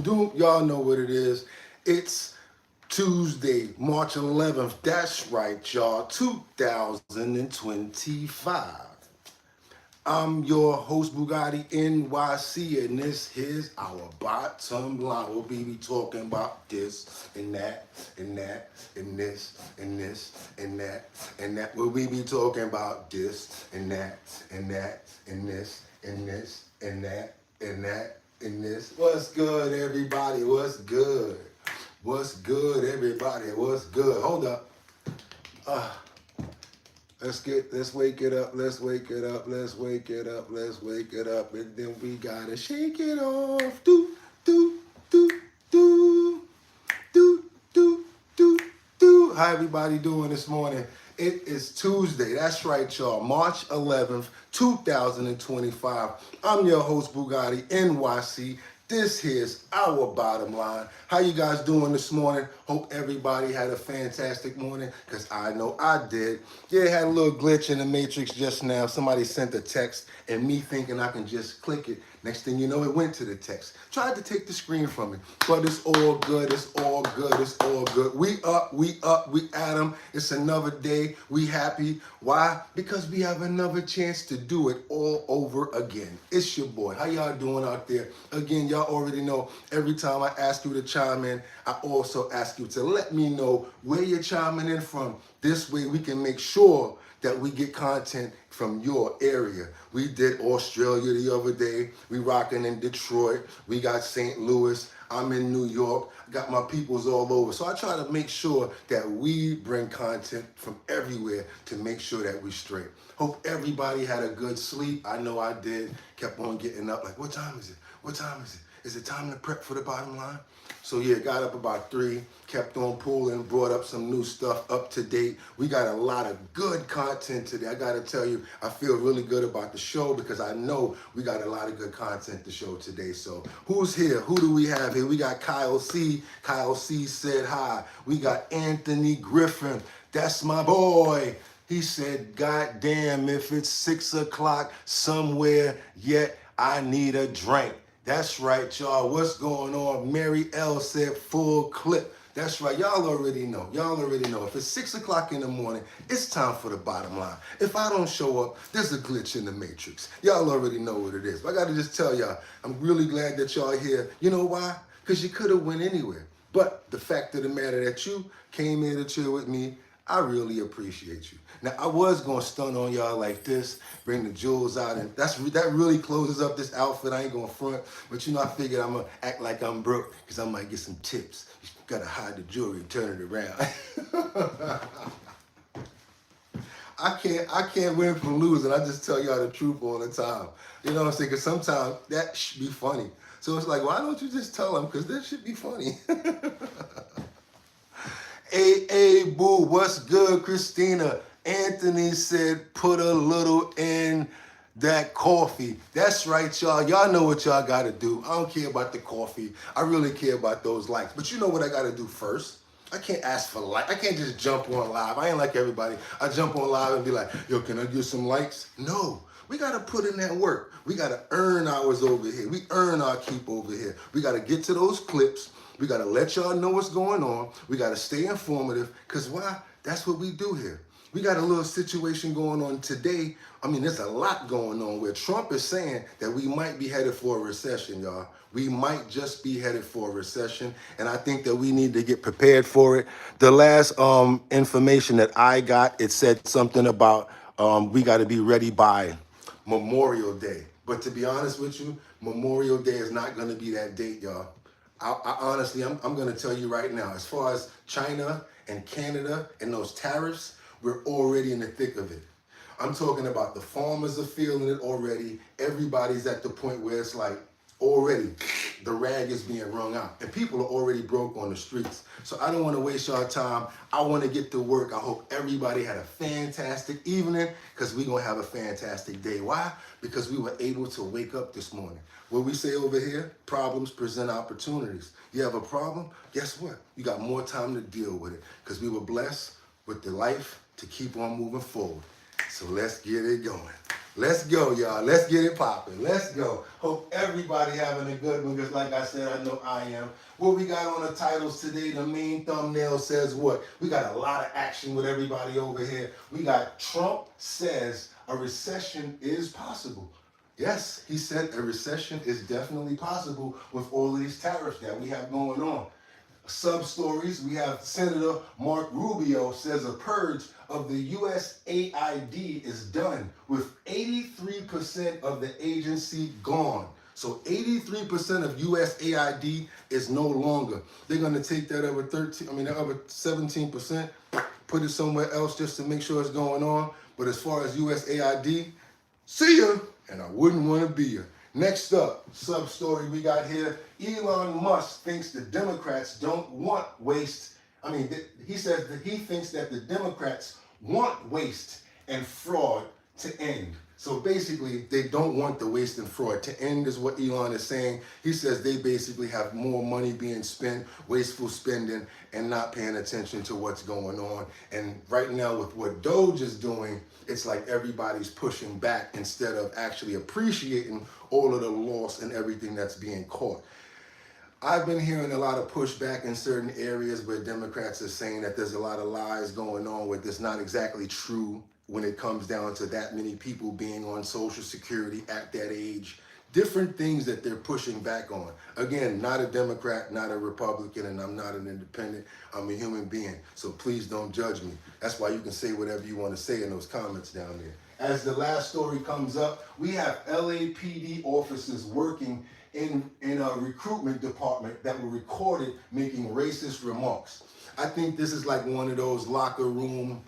Y'all know what it is. It's Tuesday, March 11th. That's right, y'all. 2025. I'm your host, BOOGOTTINYC, and this is our bottom line. We'll be talking about this and that and that and this and this and that and that. We'll be talking about this and that and that and this and this and that and that and this. What's good, everybody? What's good? What's good, everybody? What's good? Hold up. Let's wake it up, let's wake it up, let's wake it up, let's wake it up, and then we gotta shake it off. Do, do, do, do, do, do, do, do. How everybody doing this morning? It is Tuesday, that's right, y'all, March 11th, 2025. I'm your host, Bugatti NYC. This here's our bottom line. How you guys doing this morning? Hope everybody had a fantastic morning, because I know I did. Yeah, had a little glitch in the matrix just now. Somebody sent a text, and me thinking I can just click it. Next thing you know, it went to the text. Tried to take the screen from me, but it's all good, it's all good, it's all good. We up, we at 'em. It's another day, we happy. Why? Because we have another chance to do it all over again. It's your boy. How y'all doing out there? Again, y'all already know, every time I ask you to chime in, I also ask you to let me know where you're chiming in from. This way we can make sure that we get content from your area. We did Australia the other day. We rocking in Detroit. We got St. Louis. I'm in New York. I got my peoples all over. So I try to make sure that we bring content from everywhere to make sure that we straight. Hope everybody had a good sleep. I know I did. Kept on getting up like, what time is it? What time is it? Is it time to prep for the bottom line? So yeah, got up about 3, kept on pulling, brought up some new stuff up to date. We got a lot of good content today. I gotta tell you, I feel really good about the show because I know we got a lot of good content to show today. So who's here? Who do we have here? We got Kyle C. Kyle C said hi. We got Anthony Griffin. That's my boy. He said, God damn, if it's 6 o'clock somewhere yet, I need a drink. That's right, y'all. What's going on? Mary L said full clip. That's right. Y'all already know. Y'all already know. If it's 6 o'clock in the morning, it's time for the bottom line. If I don't show up, there's a glitch in the matrix. Y'all already know what it is. But I got to just tell y'all, I'm really glad that y'all here. You know why? Because you could have went anywhere. But the fact of the matter that you came here to chill with me, I really appreciate you. Now, I was going to stun on y'all like this, bring the jewels out, and that really closes up this outfit. I ain't going to front, but you know, I figured I'm going to act like I'm broke because I might get some tips. You got to hide the jewelry and turn it around. I can't win from losing. I just tell y'all the truth all the time. You know what I'm saying? Because sometimes that should be funny. So it's like, why don't you just tell them? Because that should be funny. Hey, boo, what's good, Christina? Anthony said, put a little in that coffee. That's right, y'all. Y'all know what y'all got to do. I don't care about the coffee. I really care about those likes. But you know what I got to do first? I can't ask for likes. I can't just jump on live. I ain't like everybody. I jump on live and be like, yo, can I get some likes? No. We got to put in that work. We got to earn ours over here. We earn our keep over here. We got to get to those clips. We got to let y'all know what's going on. We got to stay informative, because why? That's what we do here. We got a little situation going on today. I mean, there's a lot going on where Trump is saying that we might be headed for a recession, y'all. We might just be headed for a recession, and I think that we need to get prepared for it. The last information that I got, it said something about we got to be ready by Memorial Day. But to be honest with you, Memorial Day is not going to be that date, y'all. I honestly, I'm going to tell you right now, as far as China and Canada and those tariffs, we're already in the thick of it. I'm talking about the farmers are feeling it already. Everybody's at the point where it's like already the rag is being wrung out. And people are already broke on the streets. So I don't want to waste your time. I want to get to work. I hope everybody had a fantastic evening, because we're going to have a fantastic day. Why? Because we were able to wake up this morning. What we say over here, problems present opportunities. You have a problem, guess what? You got more time to deal with it, because we were blessed with the life to keep on moving forward. So let's get it going. Let's go, y'all. Let's get it popping. Let's go. Hope everybody having a good one, because like I said, I know I am. What we got on the titles today, the main thumbnail says what? We got a lot of action with everybody over here. We got Trump says a recession is possible. Yes, he said a recession is definitely possible with all of these tariffs that we have going on. Sub-stories, we have Senator Mark Rubio says a purge of the USAID is done with 83% of the agency gone. So 83% of USAID is no longer. They're going to take that other 17%, put it somewhere else just to make sure it's going on. But as far as USAID, see ya, and I wouldn't want to be ya. Next up, sub-story we got here. Elon Musk thinks the Democrats don't want waste. He says that he thinks that the Democrats want waste and fraud to end. So basically, they don't want the waste and fraud to end is what Elon is saying. He says they basically have more money being spent, wasteful spending, and not paying attention to what's going on. And right now with what Doge is doing, it's like everybody's pushing back instead of actually appreciating all of the loss and everything that's being caught. I've been hearing a lot of pushback in certain areas where Democrats are saying that there's a lot of lies going on with this, not exactly true when it comes down to that many people being on Social Security at that age. Different things that they're pushing back on. Again, not a Democrat, not a Republican, and I'm not an independent. I'm a human being, so please don't judge me. That's why you can say whatever you want to say in those comments down there. As the last story comes up, we have LAPD officers working in a recruitment department that were recorded making racist remarks. I think this is like one of those locker room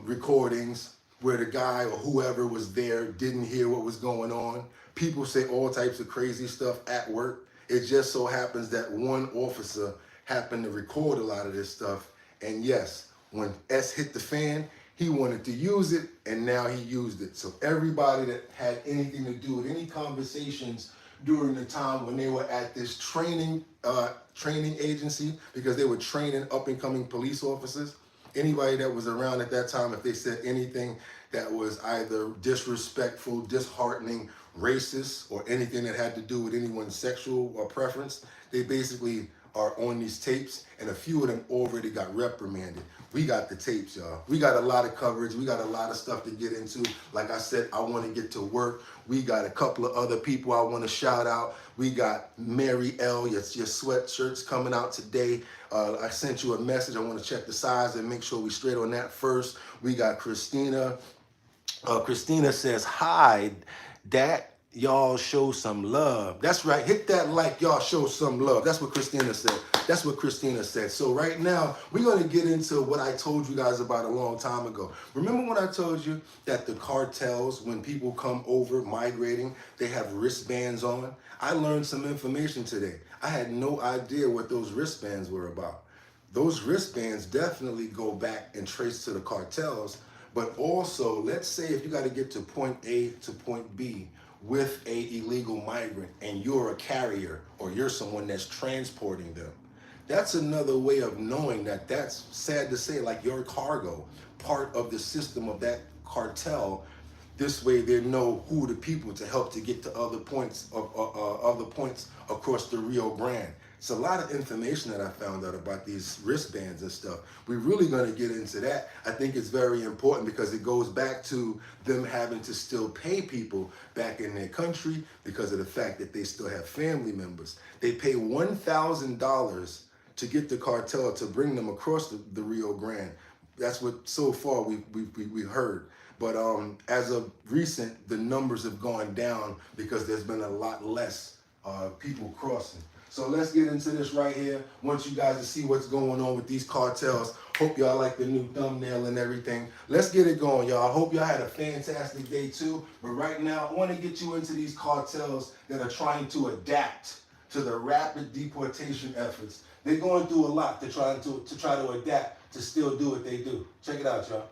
recordings where the guy or whoever was there didn't hear what was going on. People say all types of crazy stuff at work. It just so happens that one officer happened to record a lot of this stuff. And yes, when S hit the fan, he wanted to use it, and now he used it. So everybody that had anything to do with any conversations during the time when they were at this training agency, because they were training up-and-coming police officers, anybody that was around at that time, if they said anything that was either disrespectful, disheartening, racist, or anything that had to do with anyone's sexual or preference, they basically are on these tapes, and a few of them already got reprimanded. We got the tapes, y'all. We got a lot of coverage. We got a lot of stuff to get into. Like I said, I want to get to work. We got a couple of other people I want to shout out. We got Mary L. Your sweatshirt's coming out today. I sent you a message. I want to check the size and make sure we straight on that first. We got Christina. Christina says, hi, Dad. Y'all show some love. That's right. Hit that like, y'all show some love. That's what Christina said. That's what Christina said. So right now, we're going to get into what I told you guys about a long time ago. Remember when I told you that the cartels, when people come over migrating, they have wristbands on? I learned some information today. I had no idea what those wristbands were about. Those wristbands definitely go back and trace to the cartels. But also, let's say if you got to get to point A to point B, with a illegal migrant and you're a carrier or you're someone that's transporting them, that's another way of knowing that that's, sad to say, like your cargo, part of the system of that cartel. This way they know who the people to help to get to other points across the Rio Grande. It's a lot of information that I found out about these wristbands and stuff. We're really going to get into that. I think it's very important because it goes back to them having to still pay people back in their country because of the fact that they still have family members. They pay $1,000 to get the cartel to bring them across the Rio Grande. That's what so far we've heard. But as of recent, the numbers have gone down because there's been a lot less people crossing. So let's get into this right here. Want you guys to see what's going on with these cartels. Hope y'all like the new thumbnail and everything. Let's get it going, y'all. I hope y'all had a fantastic day too. But right now, I want to get you into these cartels that are trying to adapt to the rapid deportation efforts. They're going through a lot to try to adapt to still do what they do. Check it out, y'all.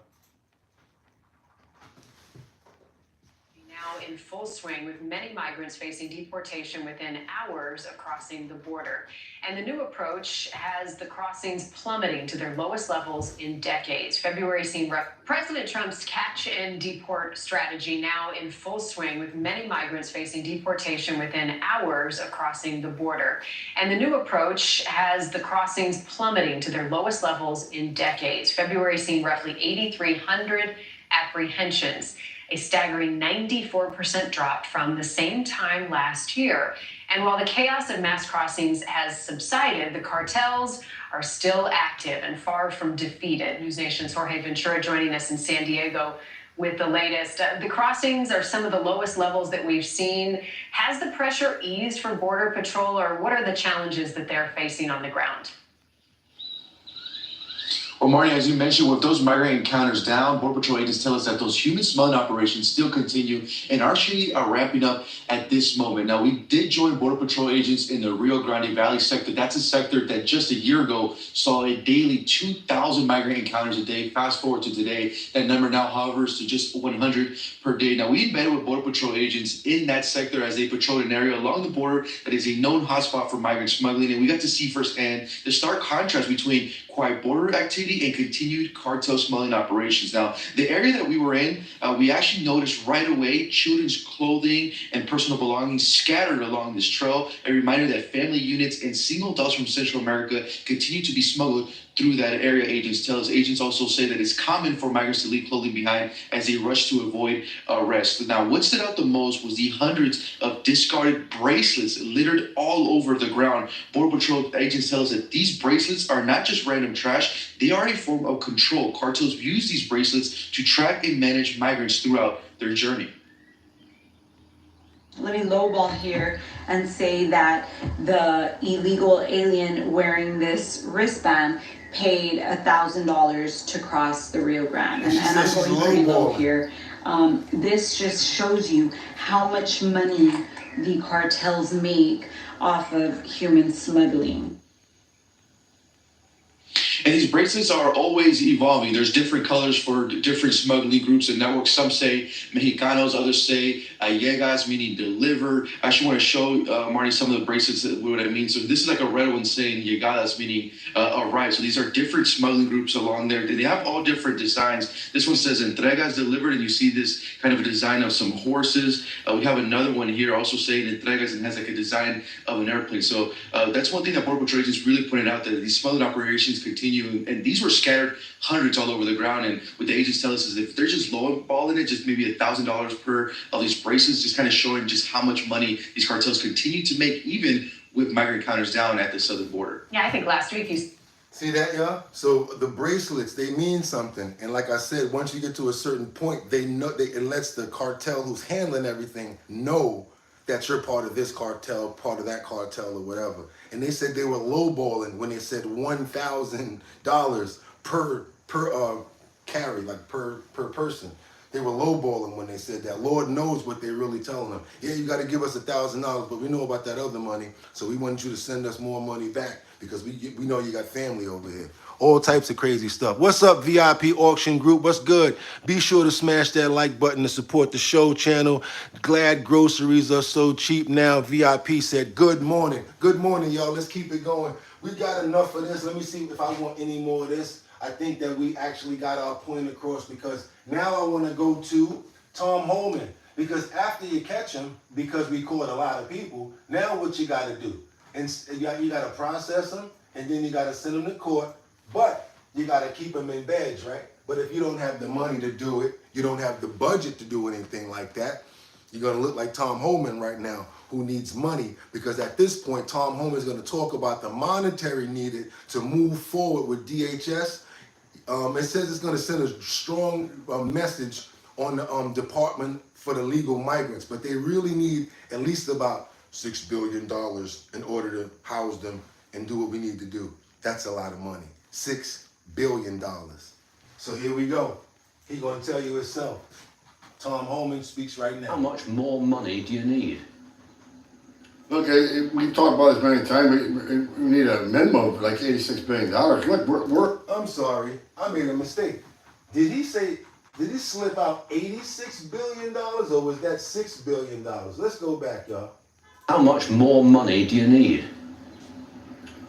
Now in full swing, with many migrants facing deportation within hours of crossing the border. And the new approach has the crossings plummeting to their lowest levels in decades. February seen President Trump's catch and deport strategy now in full swing, with many migrants facing deportation within hours of crossing the border. And the new approach has the crossings plummeting to their lowest levels in decades. February seen roughly 8,300 apprehensions, a staggering 94% drop from the same time last year. And while the chaos of mass crossings has subsided, the cartels are still active and far from defeated. News Nation's Jorge Ventura joining us in San Diego with the latest. The crossings are some of the lowest levels that we've seen. Has the pressure eased for Border Patrol, or what are the challenges that they're facing on the ground? Well, Marty, as you mentioned, with those migrant encounters down, Border Patrol agents tell us that those human smuggling operations still continue and actually are ramping up at this moment. Now, we did join Border Patrol agents in the Rio Grande Valley sector. That's a sector that just a year ago saw a daily 2,000 migrant encounters a day. Fast forward to today, that number now hovers to just 100 per day. Now, we embedded with Border Patrol agents in that sector as they patrolled an area along the border that is a known hotspot for migrant smuggling, and we got to see firsthand the stark contrast between quiet border activity and continued cartel smuggling operations. Now, the area that we were in, we actually noticed right away children's clothing and personal belongings scattered along this trail, a reminder that family units and single adults from Central America continue to be smuggled through that area, agents tell us. Agents also say that it's common for migrants to leave clothing behind as they rush to avoid arrest. Now, what stood out the most was the hundreds of discarded bracelets littered all over the ground. Border Patrol agents tell us that these bracelets are not just random trash, they are a form of control. Cartels use these bracelets to track and manage migrants throughout their journey. Let me lowball here and say that the illegal alien wearing this wristband paid $1,000 to cross the Rio Grande. And I'm going pretty low here. This just shows you how much money the cartels make off of human smuggling. And these bracelets are always evolving. There's different colors for different smuggling groups and networks. Some say Mexicanos, others say Llegas, meaning deliver. I actually want to show Marty some of the bracelets, what I mean. So this is like a red one saying Llegadas, meaning arrive. So these are different smuggling groups along there. They have all different designs. This one says Entregas delivered, and you see this kind of a design of some horses. We have another one here also saying Entregas and has like a design of an airplane. So that's one thing that Border Patrol agents really pointed out, that these smuggling operations continue. And these were scattered hundreds all over the ground. And what the agents tell us is if they're just lowballing it, just maybe $1,000 per of these bracelets, just kind of showing just how much money these cartels continue to make, even with migrant encounters down at the southern border. Yeah, I think last week you... See that, y'all? So the bracelets, they mean something. And like I said, once you get to a certain point, they know, it lets the cartel who's handling everything know that you're part of this cartel, part of that cartel, or whatever. And they said they were lowballing when they said $1,000 per carry, like per person. They were lowballing when they said that. Lord knows what they're really telling them. Yeah, you got to give us $1,000, but we know about that other money, so we want you to send us more money back because we know you got family over here. All types of crazy stuff. What's up, VIP Auction Group? What's good? Be sure to smash that like button to support the show channel. Glad groceries are so cheap now. VIP said, good morning. Good morning, y'all. Let's keep it going. We got enough of this. Let me see if I want any more of this. I think that we actually got our point across, because now I want to go to Tom Holman. Because after you catch him, because we caught a lot of people, now what you got to do? And you got to process them, and then you got to send them to court. But you got to keep them in beds, right? But if you don't have the money to do it, you don't have the budget to do anything like that, you're going to look like Tom Holman right now, who needs money. Because at this point, Tom Holman is going to talk about the monetary needed to move forward with DHS. It says it's going to send a strong message on the Department for the Legal Migrants. But they really need at least about $6 billion in order to house them and do what we need to do. That's a lot of money. $6 billion. So here we go. He's going to tell you himself. Tom Holman speaks right now. How much more money do you need? Okay, we've talked about this many times. We need a minimum of like $86 billion. Look, we're... I'm sorry. I made a mistake. Did he say Did he slip out $86 billion or was that $6 billion? Let's go back, y'all. How much more money do you need?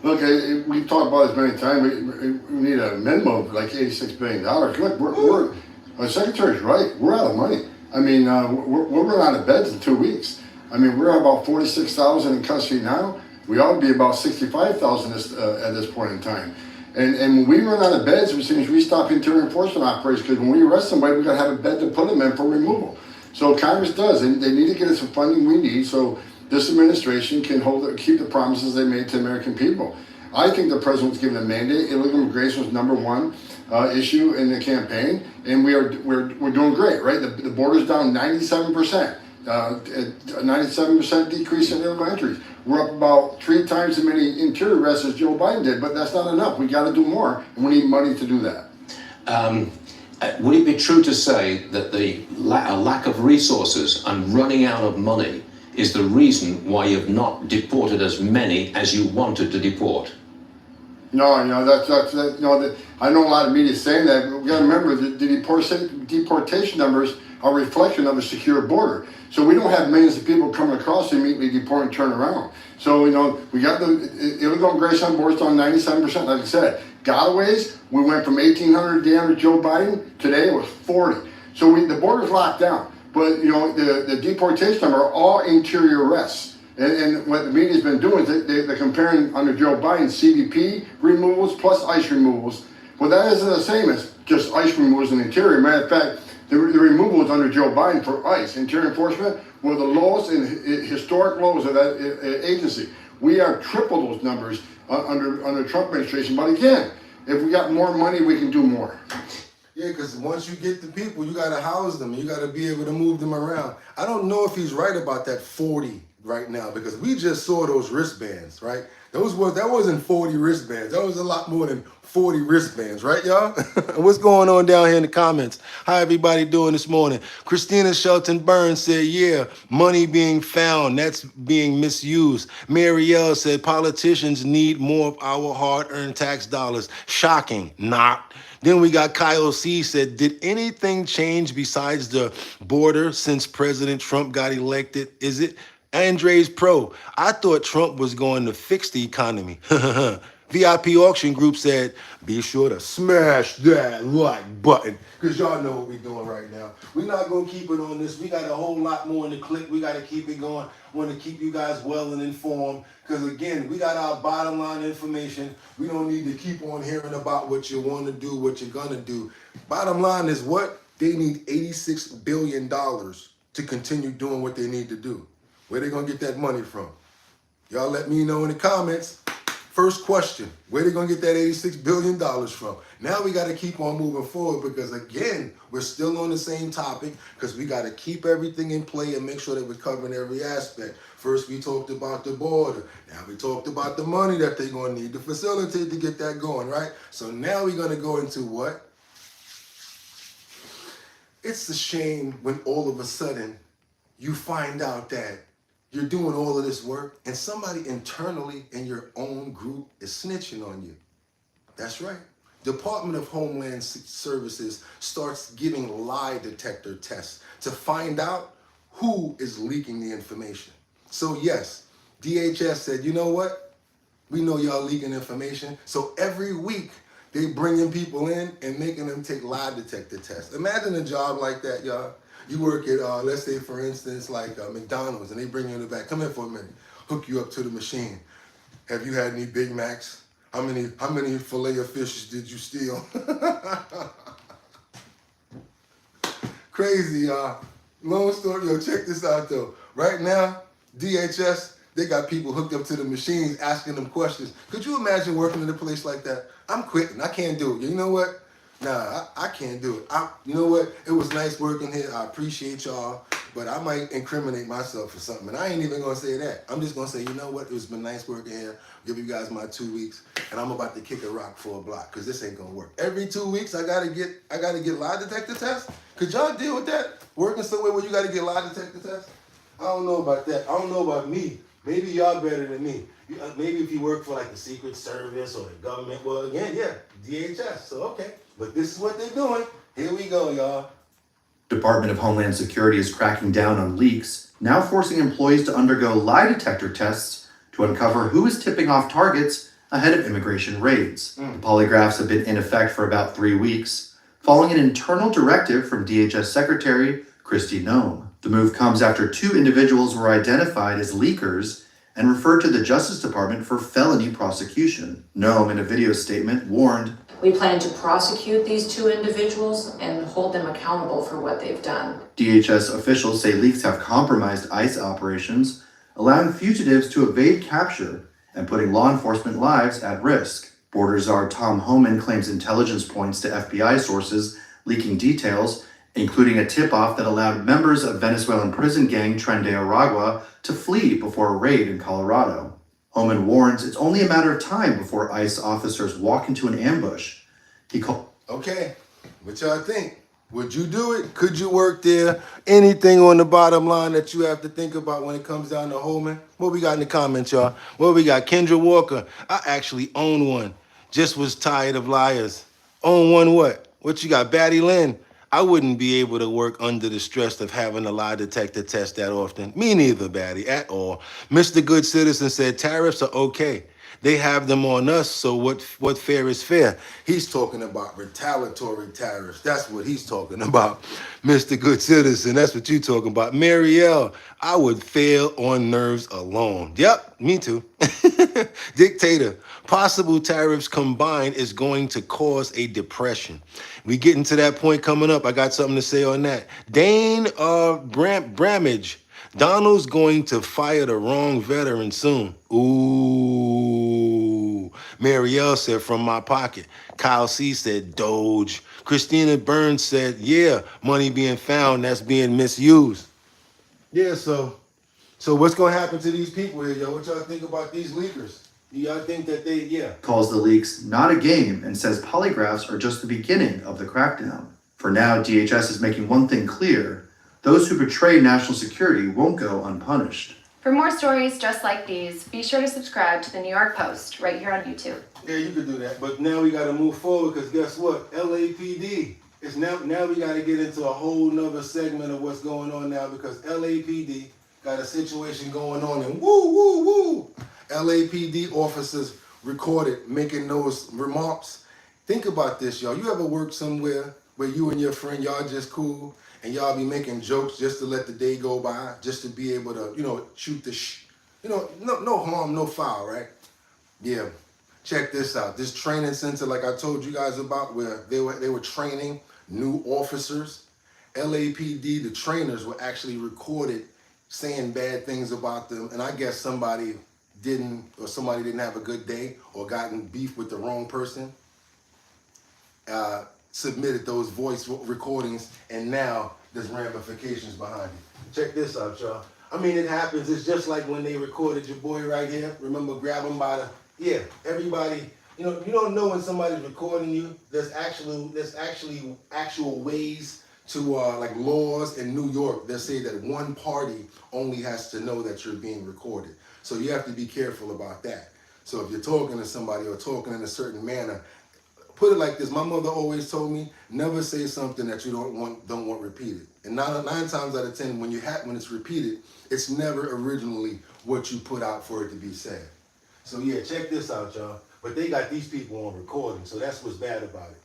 Look, we've talked about this many times. We need a minimum of like $86 billion. Look, we're our secretary's right. We're out of money. I mean, we're running out of beds in 2 weeks. I mean, we're at about 46,000 in custody now. We ought to be about 65,000 at this point in time. And when we run out of beds, which means we stop interior enforcement operations, because when we arrest somebody, we got to have a bed to put them in for removal. So Congress does, and they need to get us the funding we need so this administration can keep the promises they made to the American people. I think the president was given a mandate. Illegal immigration was #1 issue in the campaign, and we're doing great, right? The border's down 97%. 97% decrease in illegal entries. We're up about 3 times as many interior arrests as Joe Biden did, but that's not enough. We got to do more, and we need money to do that. Would it be true to say that the lack of resources and running out of money is the reason why you've not deported as many as you wanted to deport? No, that's I know a lot of media saying that, but we got to remember that the deportation numbers are a reflection of a secure border. So we don't have millions of people coming across and immediately deport and turn around. So, we got the illegal immigration on board down 97%, like I said. Gotaways, we went from 1,800 down to Joe Biden. Today it was 40. So the border's locked down. But, the deportation number are all interior arrests. And what the media's been doing is they're comparing under Joe Biden CBP removals plus ICE removals. Well, that isn't the same as just ICE removals in the interior. Matter of fact, the removals under Joe Biden for ICE, interior enforcement, were the lowest and historic lows of that agency. We have triple those numbers under the Trump administration. But again, if we got more money, we can do more. Yeah, because once you get the people, you got to house them. You got to be able to move them around. I don't know if he's right about that 40 right now, because we just saw those wristbands, right? That wasn't 40 wristbands. That was a lot more than 40 wristbands, right, y'all? What's going on down here in the comments? How everybody doing this morning? Christina Shelton Burns said, yeah, money being found, that's being misused. Marielle said, politicians need more of our hard-earned tax dollars. Shocking, not. Then we got Kyle C. said, did anything change besides the border since President Trump got elected? Is it? Andres Pro, I thought Trump was going to fix the economy. VIP Auction Group said, be sure to smash that like button, because y'all know what we're doing right now. We're not going to keep it on this. We got a whole lot more in the clip. We got to keep it going. Want to keep you guys well and informed, because again, we got our bottom line information. We don't need to keep on hearing about what you want to do, what you're going to do. Bottom line is what? They need $86 billion to continue doing what they need to do. Where they gonna get that money from? Y'all let me know in the comments. First question, where they gonna get that $86 billion from? Now we gotta keep on moving forward, because again, we're still on the same topic, because we gotta keep everything in play and make sure that we're covering every aspect. First we talked about the border. Now we talked about the money that they're gonna need to facilitate to get that going, right? So now we're gonna go into what? It's a shame when all of a sudden you find out that you're doing all of this work and somebody internally in your own group is snitching on you. That's right. Department of Homeland Services starts giving lie detector tests to find out who is leaking the information. So yes, DHS said, you know what? We know y'all leaking information. So every week they bringing people in and making them take lie detector tests. Imagine a job like that, y'all. You work at, let's say, for instance, like McDonald's, and they bring you in the back. Come in for a minute. Hook you up to the machine. Have you had any Big Macs? How many filet of fish did you steal? Crazy, y'all. Long story, yo, check this out, though. Right now, DHS, they got people hooked up to the machines asking them questions. Could you imagine working in a place like that? I'm quitting. I can't do it. You know what? Nah, I can't do it. You know what? It was nice working here. I appreciate y'all, but I might incriminate myself for something. And I ain't even gonna say that. I'm just gonna say, you know what? It's been nice working here. Give you guys my 2 weeks, and I'm about to kick a rock for a block, because this ain't gonna work. Every 2 weeks, I gotta get lie detector tests. Could y'all deal with that? Working somewhere where you gotta get lie detector tests? I don't know about that. I don't know about me. Maybe y'all better than me. Maybe if you work for like the Secret Service or the government, well, again, yeah, DHS. So okay. But this is what they're doing. Here we go, y'all. Department of Homeland Security is cracking down on leaks, now forcing employees to undergo lie detector tests to uncover who is tipping off targets ahead of immigration raids. The polygraphs have been in effect for about 3 weeks, following an internal directive from DHS Secretary Kristi Noem. The move comes after 2 individuals were identified as leakers and referred to the Justice Department for felony prosecution. Noem, in a video statement, warned, "We plan to prosecute these 2 individuals and hold them accountable for what they've done." DHS officials say leaks have compromised ICE operations, allowing fugitives to evade capture and putting law enforcement lives at risk. Border Czar Tom Homan claims intelligence points to FBI sources leaking details, including a tip-off that allowed members of Venezuelan prison gang Tren de Aragua to flee before a raid in Colorado. Homan warns it's only a matter of time before ICE officers walk into an ambush. Okay, what y'all think? Would you do it? Could you work there? Anything on the bottom line that you have to think about when it comes down to Holman? What we got in the comments, y'all? Well, we got Kendra Walker. I actually own one. Just was tired of liars. Own one what? What you got, Batty Lynn? I wouldn't be able to work under the stress of having a lie detector test that often. Me neither, Batty, at all. Mr. Good Citizen said tariffs are okay. They have them on us, so what fair is fair? He's talking about retaliatory tariffs. That's what he's talking about. Mr. Good Citizen, that's what you talking about. Marielle, I would fail on nerves alone. Yep, me too. Dictator, possible tariffs combined is going to cause a depression. We getting to that point coming up. I got something to say on that. Dane Bramage, Donald's going to fire the wrong veteran soon. Ooh. Marielle said, from my pocket. Kyle C said, Doge. Christina Burns said, yeah, money being found that's being misused. Yeah, so what's going to happen to these people here, yo? What y'all think about these leakers? Do y'all think that calls the leaks not a game and says polygraphs are just the beginning of the crackdown. For now, DHS is making one thing clear. Those who betray national security won't go unpunished. For more stories just like these, be sure to subscribe to the New York Post right here on YouTube. Yeah, you could do that. But now we got to move forward because guess what? LAPD. It's now we got to get into a whole nother segment of what's going on now because LAPD got a situation going on and woo. LAPD officers recorded making those remarks. Think about this, y'all. You ever work somewhere where you and your friend, y'all just cool, and y'all be making jokes just to let the day go by, just to be able to, shoot the no harm, no foul, right? Yeah. Check this out. This training center, like I told you guys about, where they were training new officers. LAPD, the trainers were actually recorded saying bad things about them, and I guess somebody didn't have a good day or gotten beef with the wrong person. Submitted those voice recordings, and now there's ramifications behind it. Check this out, y'all. I mean, it happens. It's just like when they recorded your boy right here. Remember, grab him by the, everybody, you don't know when somebody's recording you. There's actually actual ways to, like laws in New York that say that one party only has to know that you're being recorded. So you have to be careful about that. So if you're talking to somebody or talking in a certain manner, put it like this. My mother always told me, never say something that you don't want repeated. And 9 times out of 10, when it's repeated, it's never originally what you put out for it to be said. So yeah, check this out, y'all. But they got these people on recording, so that's what's bad about it.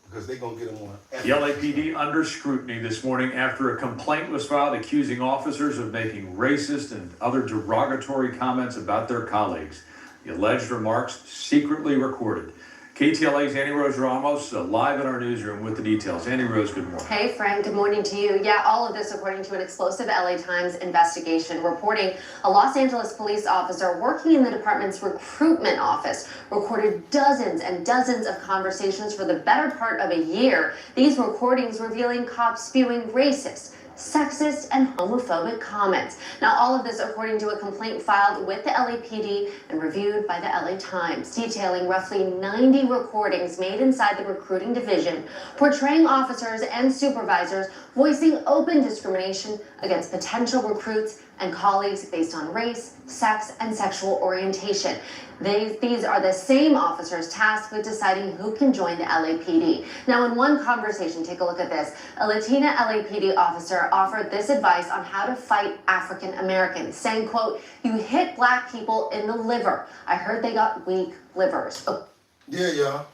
Because they're going to get them on. The LAPD under scrutiny this morning after a complaint was filed accusing officers of making racist and other derogatory comments about their colleagues. The alleged remarks secretly recorded. KTLA's Annie Rose Ramos live in our newsroom with the details. Annie Rose, good morning. Hey, Frank, good morning to you. Yeah, all of this according to an explosive LA Times investigation reporting a Los Angeles police officer working in the department's recruitment office recorded dozens and dozens of conversations for the better part of a year. These recordings revealing cops spewing racist, sexist, and homophobic comments. Now, all of this according to a complaint filed with the LAPD and reviewed by the LA Times, detailing roughly 90 recordings made inside the recruiting division, portraying officers and supervisors voicing open discrimination against potential recruits and colleagues based on race, sex, and sexual orientation. These are the same officers tasked with deciding who can join the LAPD. Now, in one conversation, take a look at this. A Latina LAPD officer offered this advice on how to fight African Americans, saying, quote, "You hit black people in the liver. I heard they got weak livers." Oh. Yeah, y'all.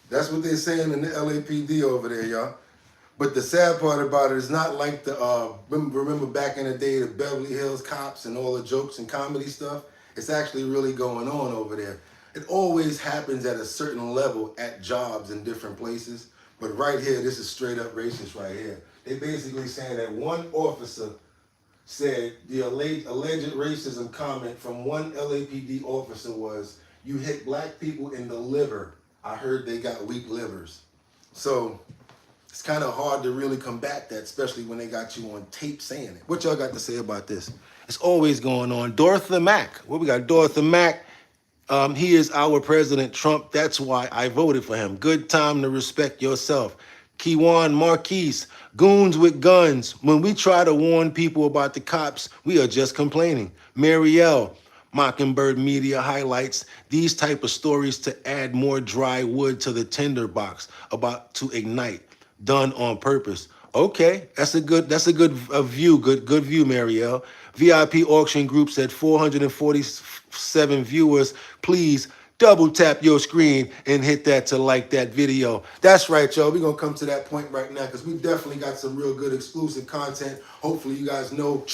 That's what they're saying in the LAPD over there, y'all. But the sad part about it is not like the, remember back in the day, the Beverly Hills Cops and all the jokes and comedy stuff? It's actually really going on over there. It always happens at a certain level at jobs in different places. But right here, this is straight up racist right here. They basically saying that one officer said the alleged racism comment from one LAPD officer was, "You hit black people in the liver. I heard they got weak livers." So it's kind of hard to really combat that, especially when they got you on tape saying it. What y'all got to say about this? It's always going on. Dorothy Mack. What we got? Dorothy Mack. He is our President Trump. That's why I voted for him. Good time to respect yourself. Kiwan Marquise. Goons with guns. When we try to warn people about the cops, we are just complaining. Marielle. Mockingbird Media highlights these type of stories to add more dry wood to the tinder box about to ignite. Done on purpose. Okay, that's a good view. Good view, Marielle. VIP auction group said 447 viewers. Please double tap your screen and hit that to like that video. That's right, y'all. We're gonna come to that point right now because we definitely got some real good exclusive content. Hopefully you guys know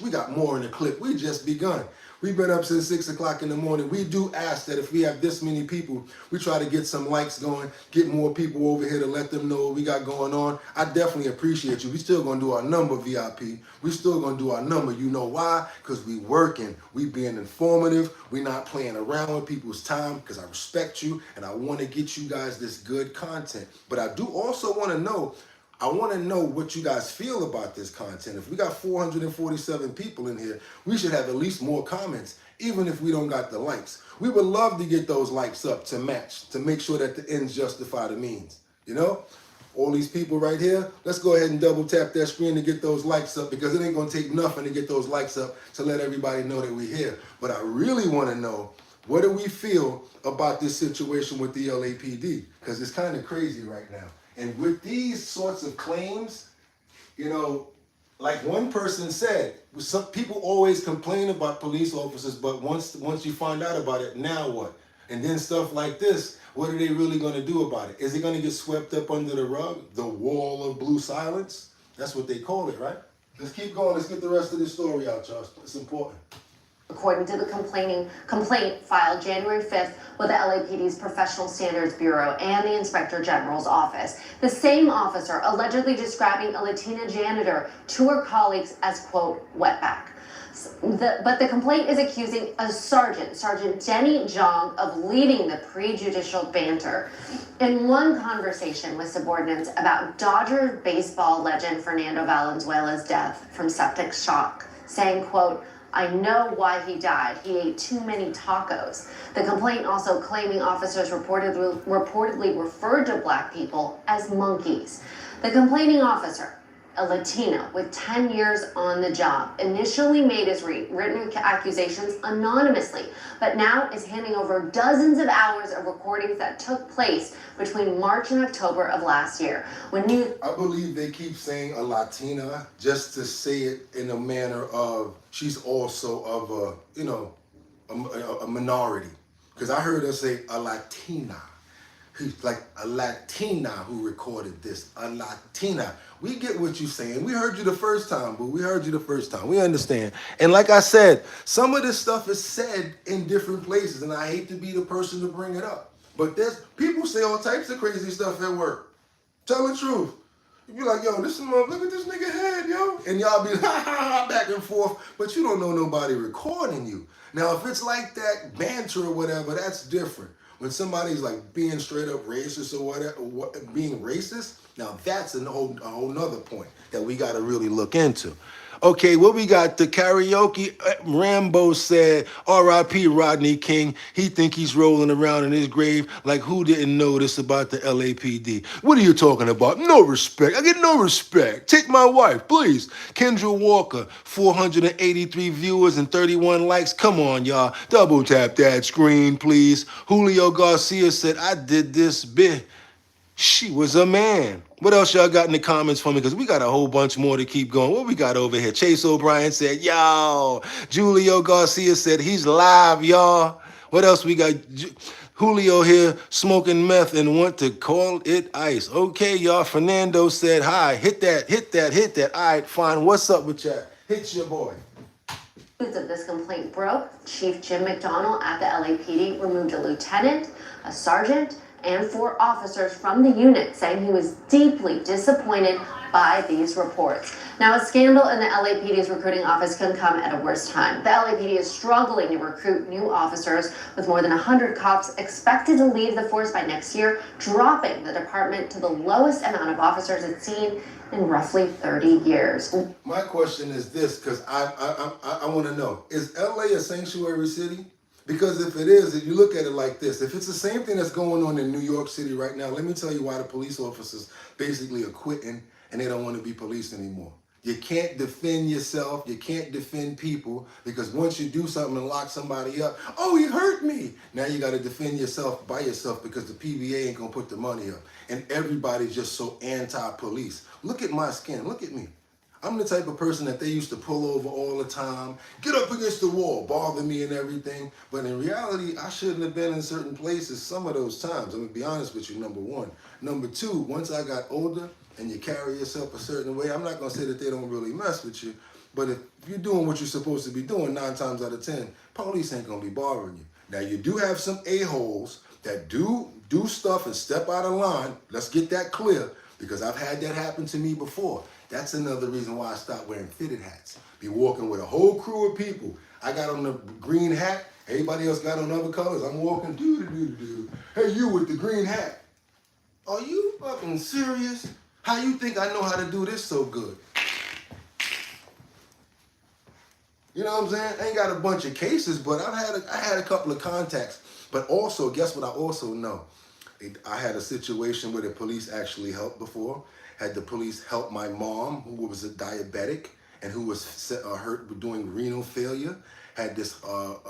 we got more in the clip. We just begun. We've been up since 6 o'clock in the morning. We do ask that if we have this many people, we try to get some likes going, get more people over here to let them know what we got going on. I definitely appreciate you. We still gonna do our number, VIP. We still gonna do our number. You know why? Because we working. We being informative. We not playing around with people's time because I respect you and I want to get you guys this good content. But I do also want to know, what you guys feel about this content. If we got 447 people in here, we should have at least more comments, even if we don't got the likes. We would love to get those likes up to match, to make sure that the ends justify the means. You know? All these people right here, let's go ahead and double tap that screen to get those likes up because it ain't going to take nothing to get those likes up to let everybody know that we're here. But I really want to know, what do we feel about this situation with the LAPD? Because it's kind of crazy right now. And with these sorts of claims, you know, like one person said, some people always complain about police officers, but once you find out about it, now what? And then stuff like this, what are they really going to do about it? Is it going to get swept up under the rug? The wall of blue silence? That's what they call it, right? Let's keep going. Let's get the rest of this story out, y'all. It's important. According to the complaint filed January 5th with the LAPD's Professional Standards Bureau and the Inspector General's office. The same officer allegedly describing a Latina janitor to her colleagues as, quote, wetback. But the complaint is accusing a Sergeant Denny Jong, of leading the prejudicial banter. In one conversation with subordinates about Dodger baseball legend Fernando Valenzuela's death from septic shock, saying, quote, "I know why he died. He ate too many tacos." The complaint also claiming officers reportedly referred to black people as monkeys. The complaining officer, a Latino with 10 years on the job, initially made his written accusations anonymously, but now is handing over dozens of hours of recordings that took place between March and October of last year. I believe they keep saying a Latina just to say it in a manner of she's also of a minority. Because I heard her say a Latina. He's like a Latina who recorded this, a Latina. We get what you're saying. We heard you the first time, boo. We heard you the first time. We understand. And like I said, some of this stuff is said in different places, and I hate to be the person to bring it up. But there's people say all types of crazy stuff at work. Tell the truth. You be like, yo, look at this nigga head, yo. And y'all be ha ha ha back and forth, but you don't know nobody recording you. Now, if it's like that banter or whatever, that's different. When somebody's like being straight up racist or whatever, being racist, now that's a whole nother point that we got to really look into. Okay, what we got? The karaoke. Rambo said, R.I.P. Rodney King. He think he's rolling around in his grave like who didn't know this about the LAPD? What are you talking about? No respect. I get no respect. Take my wife, please. Kendra Walker, 483 viewers and 31 likes. Come on, y'all. Double tap that screen, please. Julio Garcia said, I did this bit. She was a man. What else y'all got in the comments for me? Because we got a whole bunch more to keep going. What we got over here? Chase O'Brien said, yo. Julio Garcia said, he's live, y'all. What else we got? Julio here smoking meth and want to call it ice. Okay, y'all. Fernando said, hi. Hit that, hit that, hit that. All right, fine. What's up with y'all? Hit your boy. News of this complaint broke. Chief Jim McDonnell at the LAPD removed a lieutenant, a sergeant, and 4 officers from the unit, saying he was deeply disappointed by these reports. Now, a scandal in the LAPD's recruiting office can come at a worse time. The LAPD is struggling to recruit new officers, with more than 100 cops expected to leave the force by next year, dropping the department to the lowest amount of officers it's seen in roughly 30 years. My question is this, because I want to know, is LA a sanctuary city? Because if it is, if you look at it like this, if it's the same thing that's going on in New York City right now, let me tell you why the police officers basically are quitting and they don't want to be police anymore. You can't defend yourself. You can't defend people, because once you do something and lock somebody up, oh, he hurt me. Now you got to defend yourself by yourself, because the PBA ain't going to put the money up. And everybody's just so anti-police. Look at my skin. Look at me. I'm the type of person that they used to pull over all the time, get up against the wall, bother me and everything. But in reality, I shouldn't have been in certain places some of those times. I'm going to be honest with you, number one. Number two, once I got older and you carry yourself a certain way, I'm not going to say that they don't really mess with you. But if you're doing what you're supposed to be doing 9 times out of 10, police ain't going to be bothering you. Now, you do have some a-holes that do stuff and step out of line. Let's get that clear, because I've had that happen to me before. That's another reason why I stopped wearing fitted hats. Be walking with a whole crew of people. I got on the green hat. Everybody else got on other colors. I'm walking, Hey, you with the green hat. Are you fucking serious? How you think I know how to do this so good? You know what I'm saying? I ain't got a bunch of cases, but I had a couple of contacts. But also, guess what I also know? I had a situation where the police actually helped before. Had the police help my mom, who was a diabetic and who was hurt with doing renal failure. Had this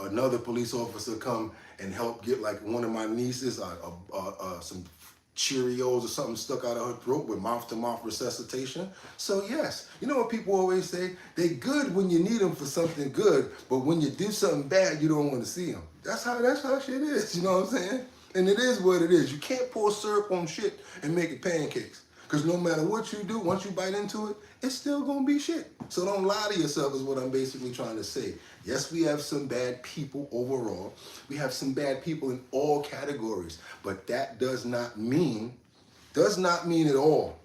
another police officer come and help get like one of my nieces some Cheerios or something stuck out of her throat with mouth-to-mouth resuscitation. So yes, you know what people always say? They good when you need them for something good, but when you do something bad, you don't want to see them. That's how shit is, you know what I'm saying? And it is what it is. You can't pour syrup on shit and make it pancakes. Because no matter what you do, once you bite into it, it's still going to be shit. So don't lie to yourself is what I'm basically trying to say. Yes, we have some bad people overall. We have some bad people in all categories. But that does not mean at all,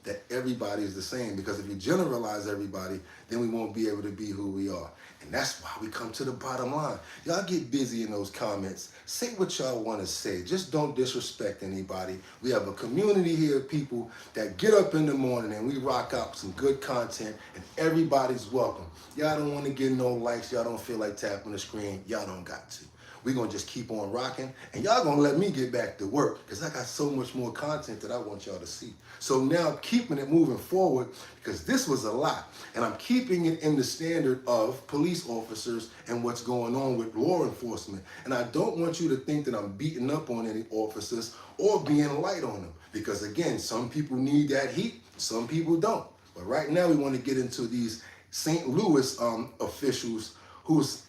that everybody is the same. Because if you generalize everybody, then we won't be able to be who we are. And that's why we come to the bottom line. Y'all get busy in those comments. Say what y'all want to say. Just don't disrespect anybody. We have a community here of people that get up in the morning and we rock out some good content, and everybody's welcome. Y'all don't want to get no likes. Y'all don't feel like tapping the screen. Y'all don't got to. We're going to just keep on rocking, and y'all going to let me get back to work, because I got so much more content that I want y'all to see. So now I'm keeping it moving forward, because this was a lot, and I'm keeping it in the standard of police officers and what's going on with law enforcement. And I don't want you to think that I'm beating up on any officers or being light on them, because again, some people need that heat, some people don't. But right now we want to get into these St. Louis officials who's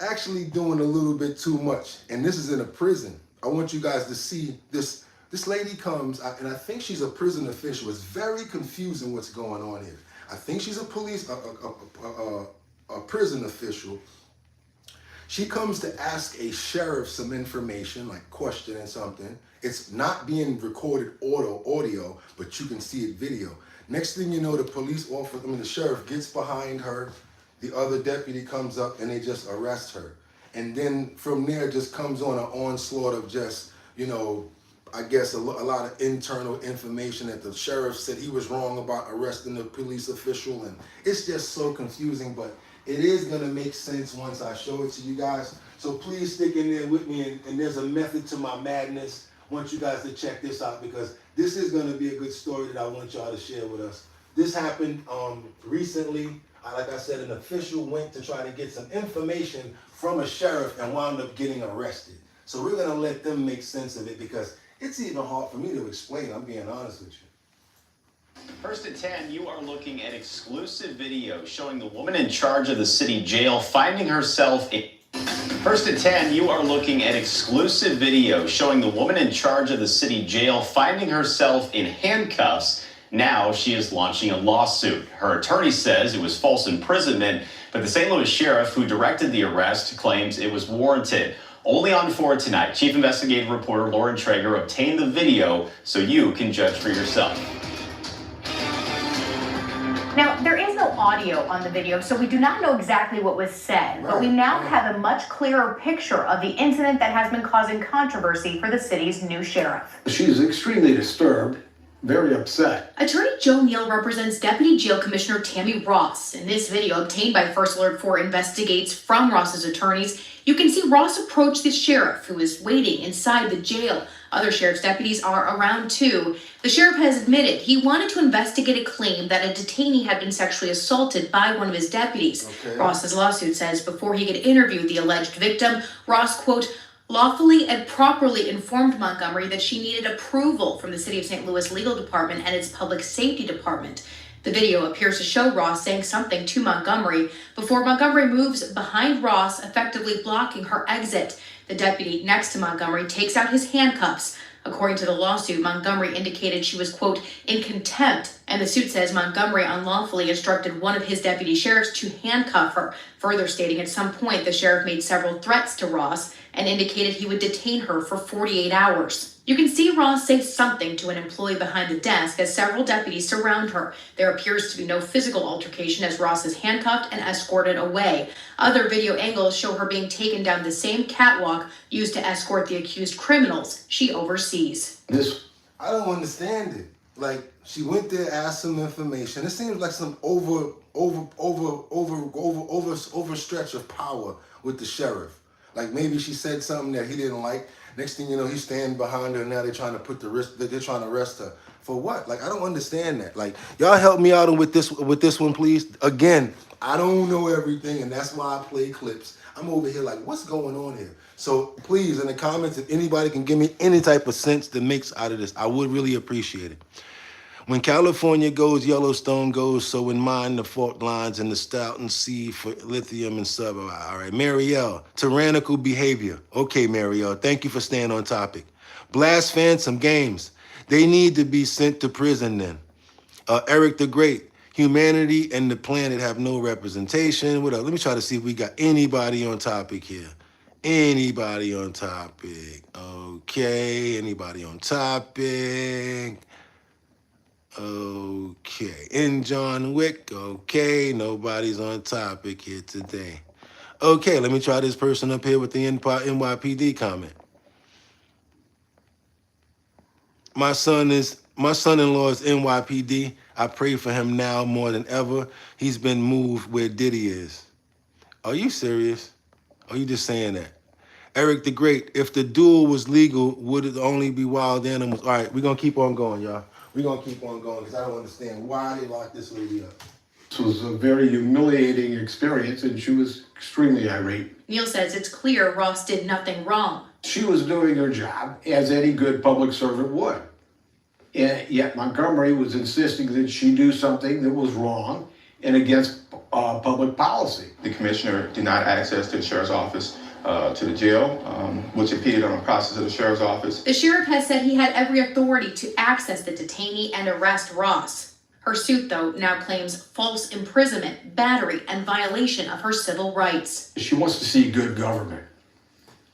actually doing a little bit too much. And this is in a prison. I want you guys to see this. This lady comes, and I think she's a prison official. It's very confusing what's going on here. I think she's a prison official. She comes to ask a sheriff some information, like questioning something. It's not being recorded audio, but you can see it video. Next thing you know, the sheriff gets behind her. The other deputy comes up and they just arrest her. And then from there just comes on an onslaught of just, I guess, a lot of internal information that the sheriff said he was wrong about arresting the police official, and it's just so confusing, but it is going to make sense once I show it to you guys. So please stick in there with me, and there's a method to my madness. I want you guys to check this out because this is going to be a good story that I want y'all to share with us. This happened recently. Like I said, an official went to try to get some information from a sheriff and wound up getting arrested. So we're going to let them make sense of it because it's even hard for me to explain, I'm being honest with you. First at 10, you are looking at exclusive video showing the woman in charge of the city jail finding herself in... First at 10, you are looking at exclusive video showing the woman in charge of the city jail finding herself in handcuffs. Now she is launching a lawsuit. Her attorney says it was false imprisonment, but the St. Louis sheriff who directed the arrest claims it was warranted. Only on 4 tonight, Chief Investigative Reporter Lauren Traeger obtained the video so you can judge for yourself. Now, there is no audio on the video, so we do not know exactly what was said, but we now have a much clearer picture of the incident that has been causing controversy for the city's new sheriff. She's extremely disturbed, very upset. Attorney Joe Neal represents Deputy Jail Commissioner Tammy Ross. In this video obtained by First Alert 4 Investigates from Ross's attorneys, you can see Ross approach the sheriff who is waiting inside the jail. Other sheriff's deputies are around too. The sheriff has admitted he wanted to investigate a claim that a detainee had been sexually assaulted by one of his deputies. Ross's lawsuit says before he could interview the alleged victim, Ross, quote, lawfully and properly informed Montgomery that she needed approval from the City of St. Louis Legal Department and its Public Safety Department. The video appears to show Ross saying something to Montgomery before Montgomery moves behind Ross, effectively blocking her exit. The deputy next to Montgomery takes out his handcuffs. According to the lawsuit, Montgomery indicated she was, quote, in contempt, and the suit says Montgomery unlawfully instructed one of his deputy sheriffs to handcuff her, further stating at some point the sheriff made several threats to Ross and indicated he would detain her for 48 hours. You can see Ross say something to an employee behind the desk as several deputies surround her. There appears to be no physical altercation as Ross is handcuffed and escorted away. Other video angles show her being taken down the same catwalk used to escort the accused criminals she oversees. I don't understand it. Like, she went there, asked some information. It seems like some overstretch of power with the sheriff. Like maybe she said something that he didn't like. Next thing you know, he's standing behind her, and now they're trying to they're trying to arrest her for what? Like I don't understand that. Like y'all help me out with this one, please. Again, I don't know everything, and that's why I play clips. I'm over here like, what's going on here? So please, in the comments, if anybody can give me any type of sense that makes out of this, I would really appreciate it. When California goes, Yellowstone goes, so in mine the fault lines and the Stoughton Sea for lithium and sub. All right, Marielle, tyrannical behavior. Okay, Marielle, thank you for staying on topic. Blast Phantom Games, they need to be sent to prison then. Eric the Great, humanity and the planet have no representation. What else? Let me try to see if we got anybody on topic here. Anybody on topic? Okay, anybody on topic? Okay, in John Wick, okay, nobody's on topic here today. Okay, let me try this person up here with the NYPD comment. My son-in-law is NYPD. I pray for him now more than ever. He's been moved where Diddy is. Are you serious? Or are you just saying that? Eric the Great, if the duel was legal, would it only be wild animals? All right, we're going to keep on going, y'all. We're going to keep on going because I don't understand why they locked this lady up. This was a very humiliating experience, and she was extremely irate. Neal says it's clear Ross did nothing wrong. She was doing her job as any good public servant would. And yet Montgomery was insisting that she do something that was wrong and against public policy. The commissioner denied access to the sheriff's office to the jail, which impeded on the process of the sheriff's office. The sheriff has said he had every authority to access the detainee and arrest Ross. Her suit, though, now claims false imprisonment, battery, and violation of her civil rights. She wants to see good government.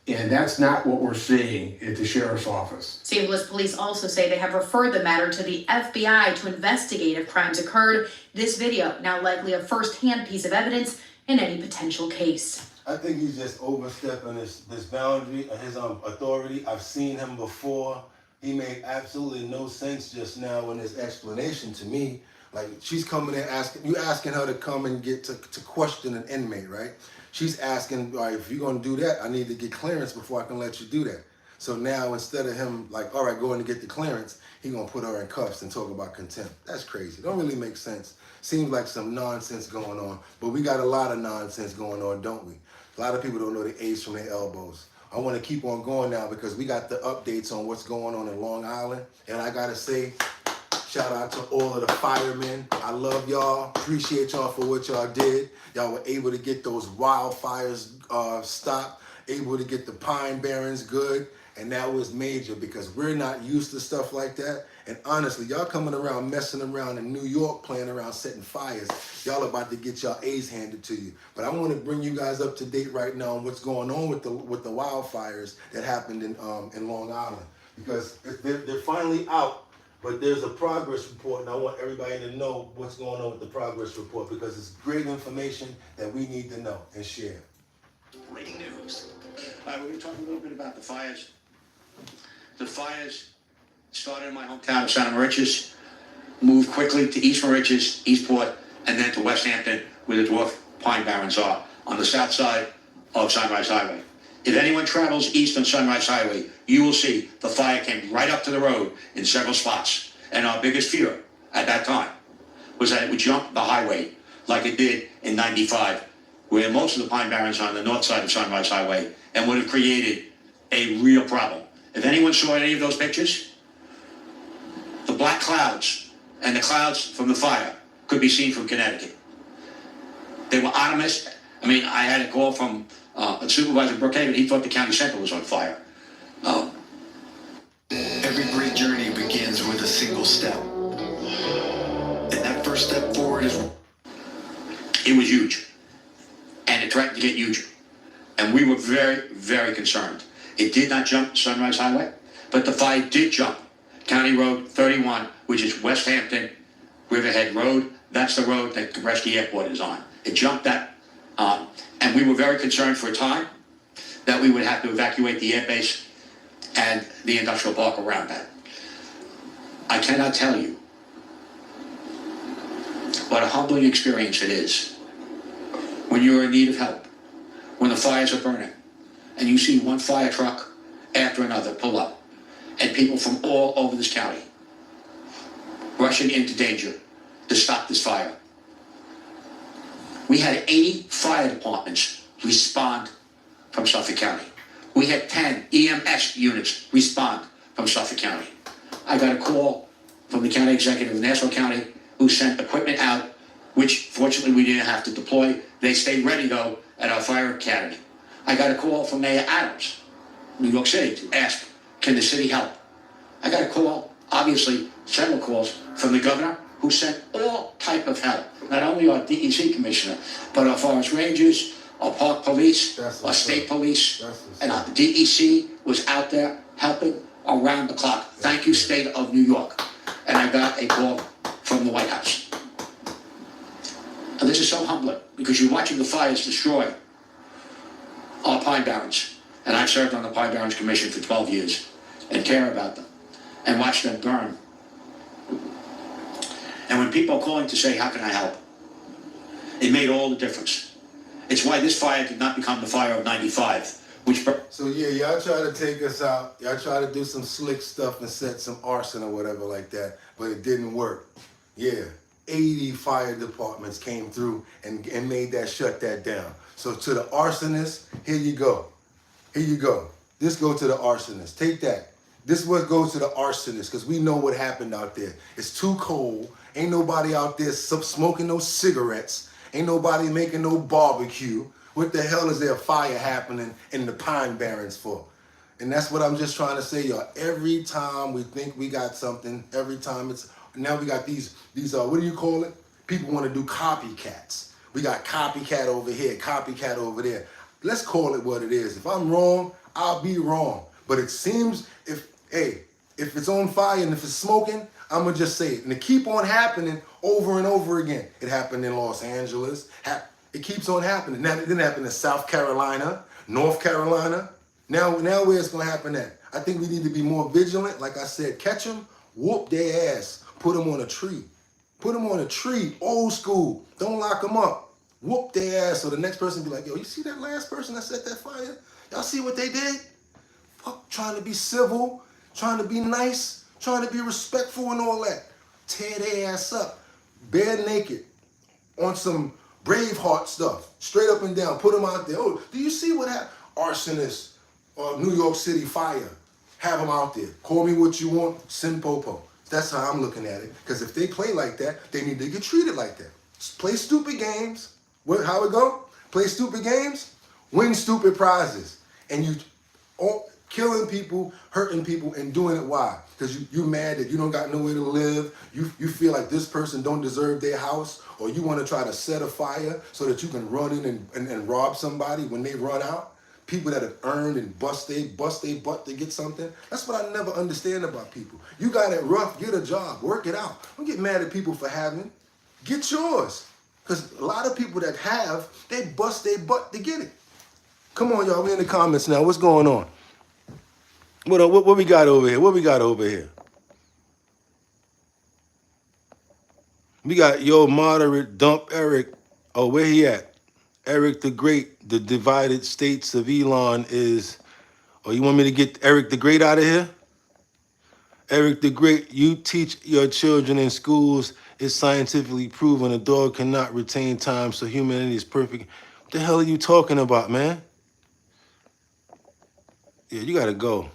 And that's not what we're seeing at the sheriff's office. St. Louis police also say they have referred the matter to the FBI to investigate if crimes occurred. This video now likely a first-hand piece of evidence in any potential case. I think he's just overstepping this boundary of his authority. I've seen him before he made absolutely no sense just now in his explanation to me. Like, she's coming in asking her to come and get to question an inmate, right? She's asking, all right, if you're gonna do that, I need to get clearance before I can let you do that. So now instead of him like, all right, go in and get the clearance, he gonna put her in cuffs and talk about contempt. That's crazy. Don't really make sense. Seems like some nonsense going on, but we got a lot of nonsense going on, don't we? A lot of people don't know the A's from their elbows. I want to keep on going now because we got the updates on what's going on in Long Island. And I gotta say, shout out to all of the firemen. I love y'all. Appreciate y'all for what y'all did. Y'all were able to get those wildfires stopped, able to get the pine barrens good. And that was major because we're not used to stuff like that. And honestly, y'all coming around, messing around in New York, playing around, setting fires. Y'all about to get y'all A's handed to you. But I want to bring you guys up to date right now on what's going on with the wildfires that happened in Long Island. Because they're finally out, but there's a progress report, and I want everybody to know what's going on with the progress report because it's great information that we need to know and share. Breaking news. All right, we're going to talk a little bit about the fires. The fires started in my hometown of Santa Mauritius, moved quickly to East Mauritius, Eastport, and then to West Hampton, where the dwarf pine barrens are, on the south side of Sunrise Highway. If anyone travels east on Sunrise Highway, you will see the fire came right up to the road in several spots. And our biggest fear at that time was that it would jump the highway like it did in 95, where most of the pine barrens are on the north side of Sunrise Highway, and would have created a real problem. If anyone saw any of those pictures, the black clouds and the clouds from the fire could be seen from Connecticut. They were autonomous. I mean, I had a call from a supervisor in Brookhaven. He thought the county center was on fire. Every great journey begins with a single step. And that first step forward is... It was huge. And it threatened to get huger. And we were very, very concerned. It did not jump Sunrise Highway, but the fire did jump County Road 31, which is West Hampton, Riverhead Road. That's the road that Kabreski Airport is on. It jumped that, and we were very concerned for a time that we would have to evacuate the airbase and the industrial park around that. I cannot tell you what a humbling experience it is when you're in need of help, when the fires are burning, and you see one fire truck after another pull up, and people from all over this county rushing into danger to stop this fire. We had 80 fire departments respond from Suffolk County. We had 10 EMS units respond from Suffolk County. I got a call from the county executive of Nassau County who sent equipment out, which fortunately we didn't have to deploy. They stayed ready though at our fire academy. I got a call from Mayor Adams, New York City, to ask, can the city help? I got a call, obviously, several calls from the governor, who sent all type of help. Not only our DEC commissioner, but our forest rangers, our park police, our state police, and our DEC was out there helping around the clock. Thank you, state of New York. And I got a call from the White House. And this is so humbling, because you're watching the fires destroy our pine barrens. And I've served on the Pine Barrens Commission for 12 years and care about them and watch them burn. And when people are calling to say, how can I help? It made all the difference. It's why this fire did not become the fire of 95, which... So yeah, y'all try to take us out. Y'all try to do some slick stuff and set some arson or whatever like that, but it didn't work. Yeah, 80 fire departments came through and made that, shut that down. So to the arsonists, here you go. Here you go. This go to the arsonist. Take that. This what goes to the arsonist, because we know what happened out there. It's too cold. Ain't nobody out there smoking no cigarettes. Ain't nobody making no barbecue. What the hell is there a fire happening in the Pine Barrens for? And that's what I'm just trying to say, y'all. Every time we think we got something, every time it's, now we got these what do you call it? People want to do copycats. We got copycat over here, copycat over there. Let's call it what it is. If I'm wrong, I'll be wrong. But it seems if it's on fire and if it's smoking, I'm going to just say it. And it keep on happening over and over again. It happened in Los Angeles. It keeps on happening. Now, it didn't happen in South Carolina, North Carolina. Now where it's gonna happen at? I think we need to be more vigilant. Like I said, catch them, whoop their ass, put them on a tree. Put them on a tree, old school. Don't lock them up. Whoop their ass so the next person be like, yo, you see that last person that set that fire? Y'all see what they did? Fuck, trying to be civil, trying to be nice, trying to be respectful and all that. Tear their ass up, bare naked, on some Braveheart stuff, straight up and down. Put them out there. Oh, do you see what happened? Arsonists, New York City fire. Have them out there. Call me what you want, send popo. That's how I'm looking at it. Because if they play like that, they need to get treated like that. Play stupid games. How it go? Play stupid games, win stupid prizes. And you killing people, hurting people, and doing it why? Because you're mad that you don't got nowhere to live. You feel like this person don't deserve their house, or you want to try to set a fire so that you can run in and rob somebody when they run out. People that have earned and bust they butt to get something. That's what I never understand about people. You got it rough, get a job, work it out. Don't get mad at people for having. Get yours. Because a lot of people that have, they bust their butt to get it. Come on, y'all, we in the comments now. What's going on? What we got over here? What we got over here? We got yo moderate dump Eric. Oh, where he at? Eric the Great, the divided states of Elon is... Oh, you want me to get Eric the Great out of here? Eric the Great, you teach your children in schools. It's scientifically proven a dog cannot retain time, so humanity is perfect. What the hell are you talking about, man? Yeah, you gotta go.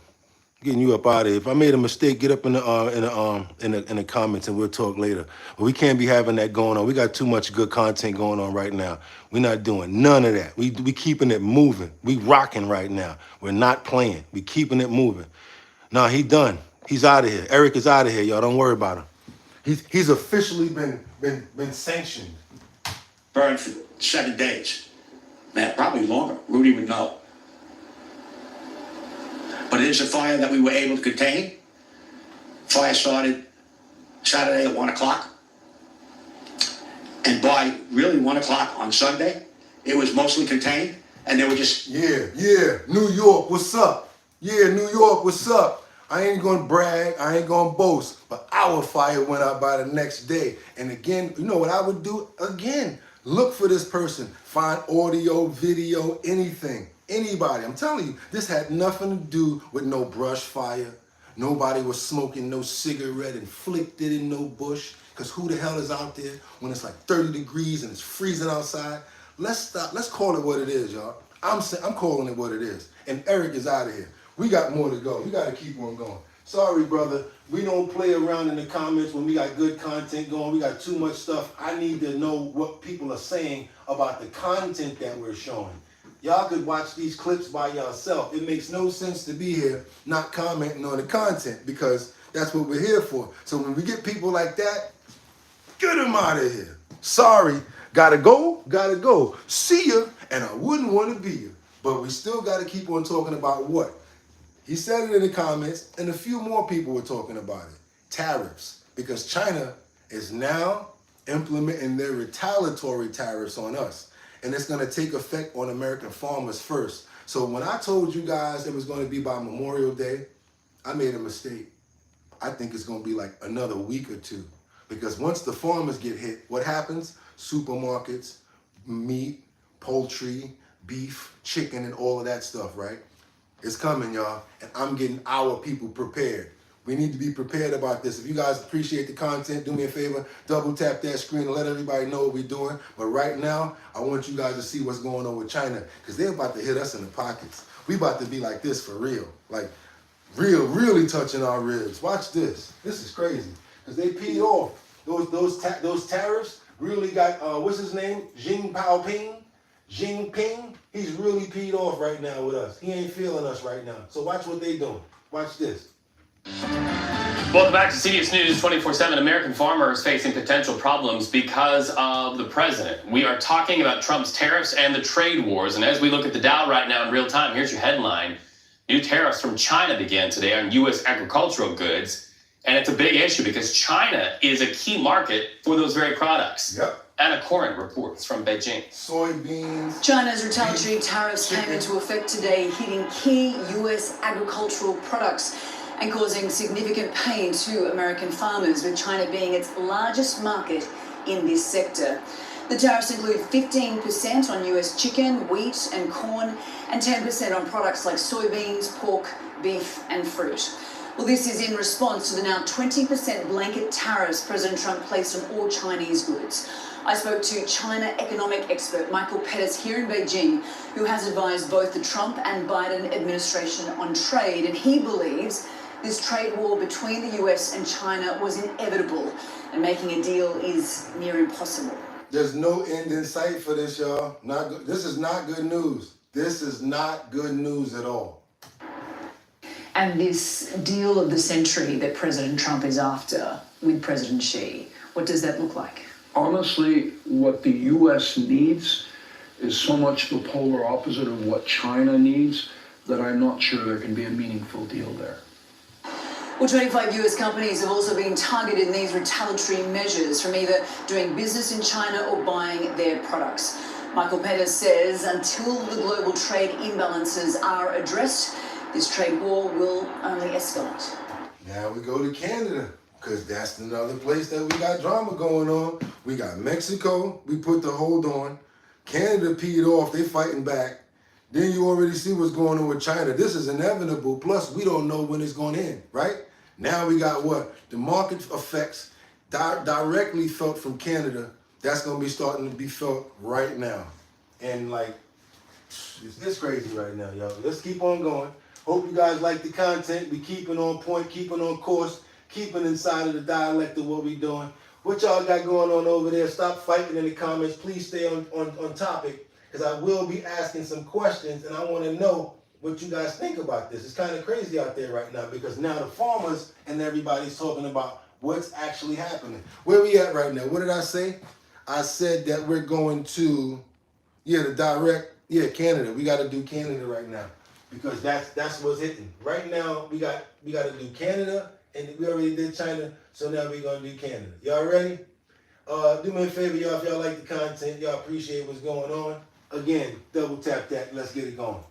Getting you up out of here. If I made a mistake, get up in the comments and we'll talk later. But we can't be having that going on. We got too much good content going on right now. We're not doing none of that. We keeping it moving. We rocking right now. We're not playing. We keeping it moving. Nah, he done. He's out of here. Eric is out of here, y'all. Don't worry about him. He's officially been sanctioned. Burned for 7 days. Man, probably longer. Rudy would know. But it is a fire that we were able to contain. Fire started Saturday at 1 o'clock. And by really 1 o'clock on Sunday, it was mostly contained. And they were just... Yeah. New York, what's up? Yeah, New York, what's up? I ain't gonna brag, I ain't gonna boast, but our fire went out by the next day. And again, you know what I would do? Again, look for this person. Find audio, video, anything. Anybody. I'm telling you, this had nothing to do with no brush fire. Nobody was smoking no cigarette inflicted in no bush. Because who the hell is out there when it's like 30 degrees and it's freezing outside? Let's stop. Let's call it what it is, y'all. I'm calling it what it is. And Eric is out of here. We got more to go. We got to keep on going. Sorry, brother. We don't play around in the comments when we got good content going. We got too much stuff. I need to know what people are saying about the content that we're showing. Y'all could watch these clips by yourself. It makes no sense to be here not commenting on the content because that's what we're here for. So when we get people like that, get them out of here. Sorry, gotta go. See ya, and I wouldn't want to be you. But we still gotta keep on talking about what? He said it in the comments, and a few more people were talking about it. Tariffs, because China is now implementing their retaliatory tariffs on us. And it's going to take effect on American farmers first. So when I told you guys it was going to be by Memorial Day, I made a mistake. I think it's going to be like another week or two. Because once the farmers get hit, what happens? Supermarkets, meat, poultry, beef, chicken, and all of that stuff, right? It's coming, y'all. And I'm getting our people prepared. We need to be prepared about this. If you guys appreciate the content, do me a favor, double tap that screen and let everybody know what we're doing. But right now, I want you guys to see what's going on with China because they're about to hit us in the pockets. We about to be like this for real. Like really touching our ribs. Watch this. This is crazy because they peed off. Those tariffs really got, what's his name? Jinping. He's really peed off right now with us. He ain't feeling us right now. So watch what they doing. Watch this. Welcome back to CBS News 24/7. American farmers facing potential problems because of the president. We are talking about Trump's tariffs and the trade wars. And as we look at the Dow right now in real time, here's your headline. New tariffs from China began today on U.S. agricultural goods. And it's a big issue because China is a key market for those very products. Yep. Anna Corin reports from Beijing. Soybeans. China's retaliatory tariffs came into effect today, hitting key U.S. agricultural products and causing significant pain to American farmers, with China being its largest market in this sector. The tariffs include 15% on U.S. chicken, wheat and corn, and 10% on products like soybeans, pork, beef and fruit. Well, this is in response to the now 20% blanket tariffs President Trump placed on all Chinese goods. I spoke to China economic expert Michael Pettis here in Beijing, who has advised both the Trump and Biden administration on trade, and he believes this trade war between the US and China was inevitable, and making a deal is near impossible. There's no end in sight for this, y'all. Not good. This is not good news. This is not good news at all. And this deal of the century that President Trump is after with President Xi, what does that look like? Honestly, what the U.S. needs is so much the polar opposite of what China needs that I'm not sure there can be a meaningful deal there. Well, 25 US companies have also been targeted in these retaliatory measures from either doing business in China or buying their products. Michael Pettis says until the global trade imbalances are addressed, this trade war will only escalate. Now we go to Canada, because that's another place that we got drama going on. We got Mexico, we put the hold on. Canada peed off, they fighting back. Then you already see what's going on with China. This is inevitable, plus we don't know when it's going to end, right? Now we got what? The market effects directly felt from Canada. That's going to be starting to be felt right now. And like, it's crazy right now, y'all. Let's keep on going. Hope you guys like the content. We keeping on point, keeping on course, keeping inside of the dialect of what we doing. What y'all got going on over there? Stop fighting in the comments. Please stay on topic, because I will be asking some questions and I want to know what you guys think about this. It's kind of crazy out there right now, because now the farmers and everybody's talking about what's actually happening. Where we at right now? What did I say? I said that we're going to, Canada. We got to do Canada right now, because that's what's hitting. Right now, we got to do Canada, and we already did China, so now we're going to do Canada. Y'all ready? Do me a favor, y'all, if y'all like the content, y'all appreciate what's going on. Again, double tap that. Let's get it going.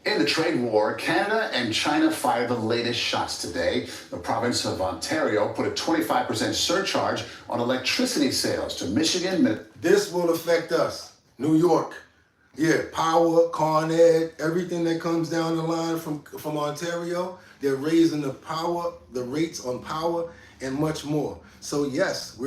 In the trade war, Canada and China fired the latest shots today. The province of Ontario put a 25% surcharge on electricity sales to Michigan. This will affect us. New York. Yeah, Power, Con Ed, everything that comes down the line from Ontario, they're raising the rates on power and much more. So yes,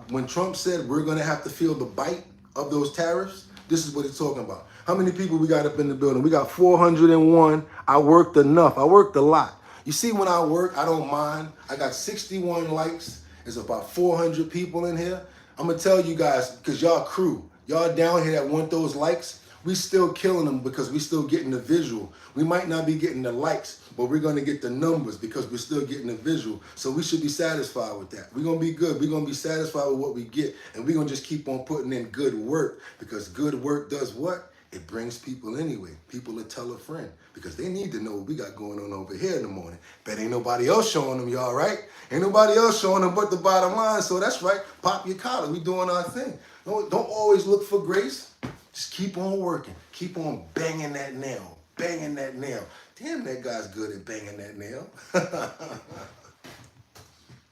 when Trump said we're going to have to feel the bite of those tariffs, this is what he's talking about. How many people we got up in the building? We got 401. I worked enough. I worked a lot. You see, when I work, I don't mind. I got 61 likes. There's about 400 people in here. I'm going to tell you guys, because y'all crew, y'all down here that want those likes, we still killing them because we still getting the visual. We might not be getting the likes, but we're going to get the numbers because we're still getting the visual. So we should be satisfied with that. We're going to be good. We're going to be satisfied with what we get. And we're going to just keep on putting in good work, because good work does what? It brings people anyway. People will tell a friend, because they need to know what we got going on over here in the morning. Bet ain't nobody else showing them, y'all, right? Ain't nobody else showing them but the bottom line. So that's right. Pop your collar. We doing our thing. Don't always look for grace. Just keep on working. Keep on banging that nail. Banging that nail. Damn, that guy's good at banging that nail.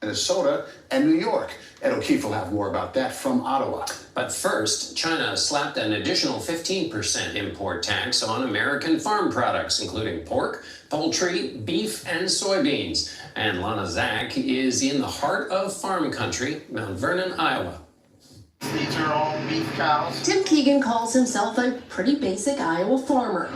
Minnesota and New York. Ed O'Keefe will have more about that from Ottawa. But first, China slapped an additional 15% import tax on American farm products, including pork, poultry, beef, and soybeans. And Lana Zach is in the heart of farm country, Mount Vernon, Iowa. These are all beef cows. Tim Keegan calls himself a pretty basic Iowa farmer.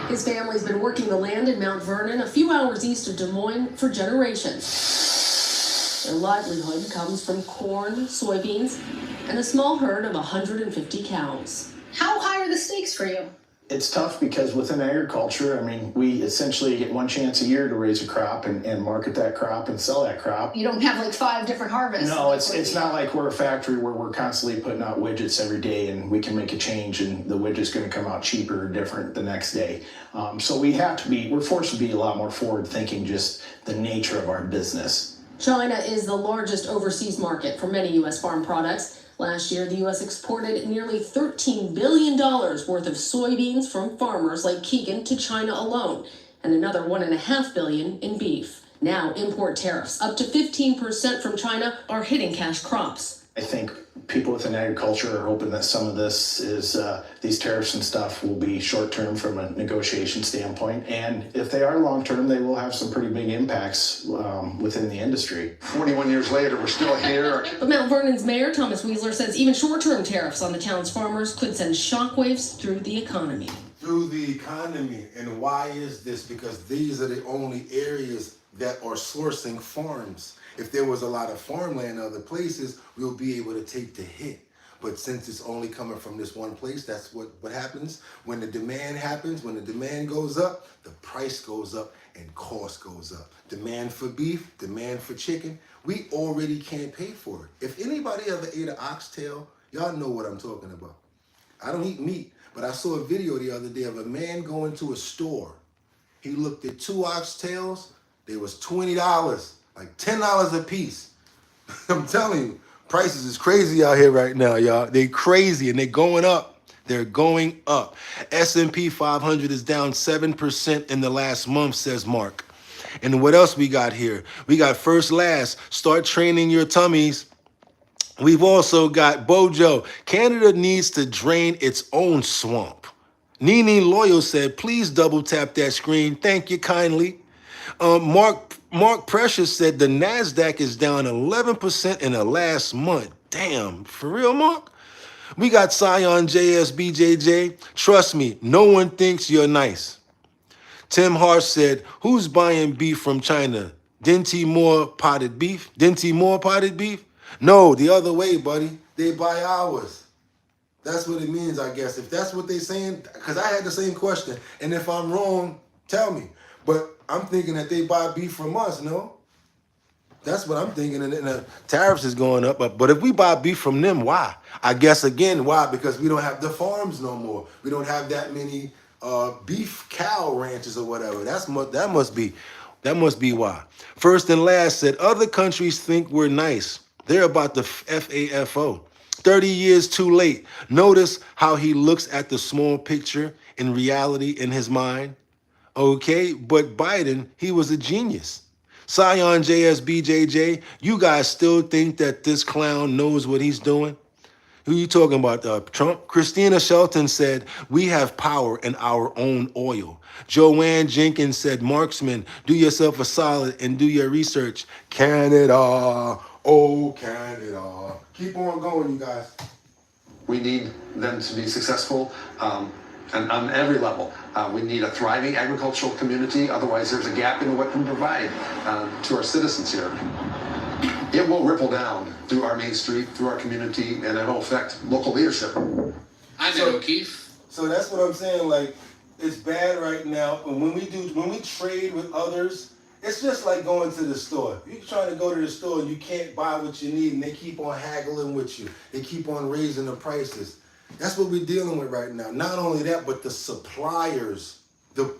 His family's been working the land in Mount Vernon, a few hours east of Des Moines, for generations. Their livelihood comes from corn, soybeans, and a small herd of 150 cows. How high are the stakes for you? It's tough because within agriculture, I mean, we essentially get one chance a year to raise a crop and market that crop and sell that crop. You don't have like 5 different harvests. No, it's not like we're a factory where we're constantly putting out widgets every day and we can make a change and the widget's going to come out cheaper or different the next day. So we're forced to be a lot more forward thinking, just the nature of our business. China is the largest overseas market for many U.S. farm products. Last year, the U.S. exported nearly $13 billion worth of soybeans from farmers like Keegan to China alone, and another $1.5 billion in beef. Now, import tariffs up to 15% from China are hitting cash crops. I think people within agriculture are hoping that some of this is, these tariffs and stuff will be short-term from a negotiation standpoint. And if they are long-term, they will have some pretty big impacts within the industry. 41 years later, we're still here. But Mount Vernon's mayor, Thomas Weasler, says even short-term tariffs on the town's farmers could send shockwaves through the economy. Through the economy. And why is this? Because these are the only areas that are sourcing farms. If there was a lot of farmland in other places, we'll be able to take the hit. But since it's only coming from this one place, that's what happens. When the demand happens, when the demand goes up, the price goes up and cost goes up. Demand for beef, demand for chicken, we already can't pay for it. If anybody ever ate an oxtail, y'all know what I'm talking about. I don't eat meat, but I saw a video the other day of a man going to a store. He looked at 2 oxtails, they was $20. Like $10 a piece. I'm telling you, prices is crazy out here right now, y'all. They crazy and they're going up. They're going up. S&P 500 is down 7% in the last month, says Mark. And what else we got here? We got first last, start training your tummies. We've also got Bojo. Canada needs to drain its own swamp. Nene Loyal said, please double tap that screen. Thank you kindly. Mark Precious said the NASDAQ is down 11% in the last month. Damn, for real, Mark? We got Scion JSBJJ. Trust me, no one thinks you're nice. Tim Harsh said, who's buying beef from China? Dinty Moore potted beef? Dinty Moore potted beef? No, the other way, buddy. They buy ours. That's what it means, I guess. If that's what they're saying, because I had the same question. And if I'm wrong, tell me. But I'm thinking that they buy beef from us, no? That's what I'm thinking, and the tariffs is going up. But if we buy beef from them, why? I guess, again, why? Because we don't have the farms no more. We don't have that many beef cow ranches or whatever. That must be why. First and last said, other countries think we're nice. They're about the FAFO. 30 years too late. Notice how he looks at the small picture in reality in his mind. Okay, but Biden, he was a genius. Scion JSBJJ, you guys still think that this clown knows what he's doing? Who you talking about, Trump? Christina Shelton said, we have power in our own oil. Joanne Jenkins said, Marksman, do yourself a solid and do your research. Canada, oh Canada. Keep on going, you guys. We need them to be successful and on every level. We need a thriving agricultural community. Otherwise, there's a gap in what we provide to our citizens here. It will ripple down through our main street, through our community, and it will affect local leadership. I'm Ed O'Keefe. So that's what I'm saying. Like, it's bad right now. And when we trade with others, it's just like going to the store. You're trying to go to the store and you can't buy what you need, and they keep on haggling with you. They keep on raising the prices. That's what we're dealing with right now. Not only that, but the suppliers, the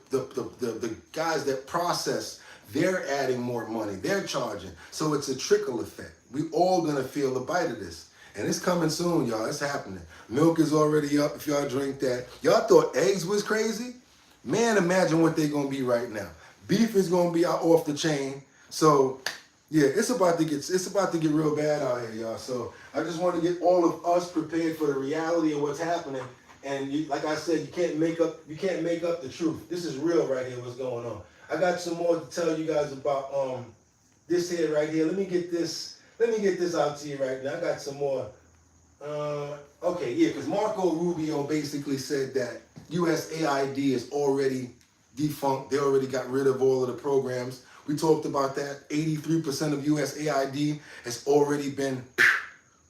guys that process, they're adding more money. They're charging. So it's a trickle effect. We all gonna feel the bite of this. And it's coming soon, y'all. It's happening. Milk is already up if y'all drink that. Y'all thought eggs was crazy? Man, imagine what they're gonna be right now. Beef is gonna be out off the chain. So yeah, it's about to get real bad out here, y'all. So I just want to get all of us prepared for the reality of what's happening. And like I said, you can't make up the truth. This is real right here, what's going on. I got some more to tell you guys about this here right here. Let me get this out to you right now. I got some more. Okay, yeah, because Marco Rubio basically said that USAID is already defunct. They already got rid of all of the programs. We talked about that. 83% of USAID has already been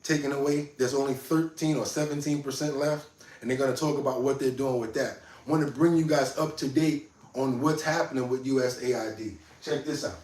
taken away. There's only 13 or 17% left, and they're going to talk about what they're doing with that. I want to bring you guys up to date on what's happening with USAID. Check this out.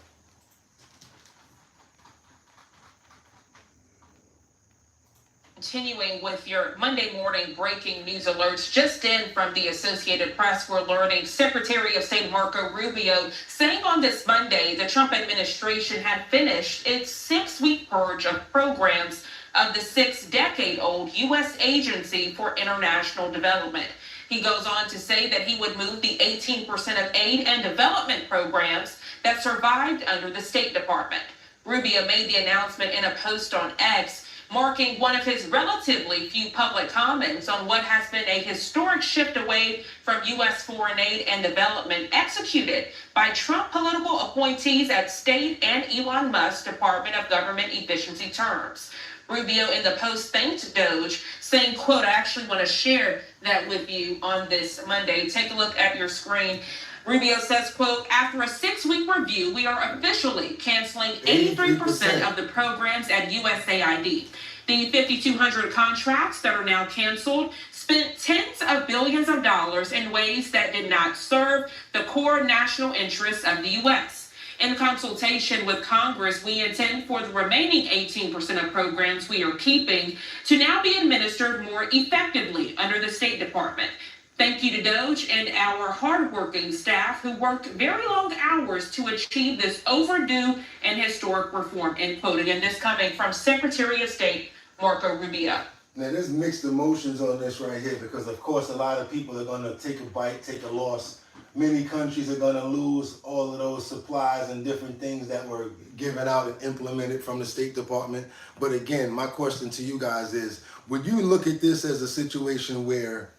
Continuing with your Monday morning breaking news alerts, just in from the Associated Press, we're learning Secretary of State Marco Rubio saying on this Monday the Trump administration had finished its 6-week purge of programs of the 6-decade-old U.S. Agency for International Development. He goes on to say that he would move the 18% of aid and development programs that survived under the State Department. Rubio made the announcement in a post on X, marking one of his relatively few public comments on what has been a historic shift away from U.S. foreign aid and development executed by Trump political appointees at State and Elon Musk's Department of Government Efficiency terms. Rubio in the post thanked Doge, saying, quote, I actually want to share that with you on this Monday. Take a look at your screen. Rubio says, quote, after a 6-week review, we are officially canceling 83% of the programs at USAID. The 5,200 contracts that are now canceled spent tens of billions of dollars in ways that did not serve the core national interests of the U.S. In consultation with Congress, we intend for the remaining 18% of programs we are keeping to now be administered more effectively under the State Department. Thank you to Doge and our hardworking staff who worked very long hours to achieve this overdue and historic reform, end quote. Again, this coming from Secretary of State Marco Rubio. Now, there's mixed emotions on this right here because, of course, a lot of people are going to take a bite, take a loss. Many countries are going to lose all of those supplies and different things that were given out and implemented from the State Department. But again, my question to you guys is, would you look at this as a situation where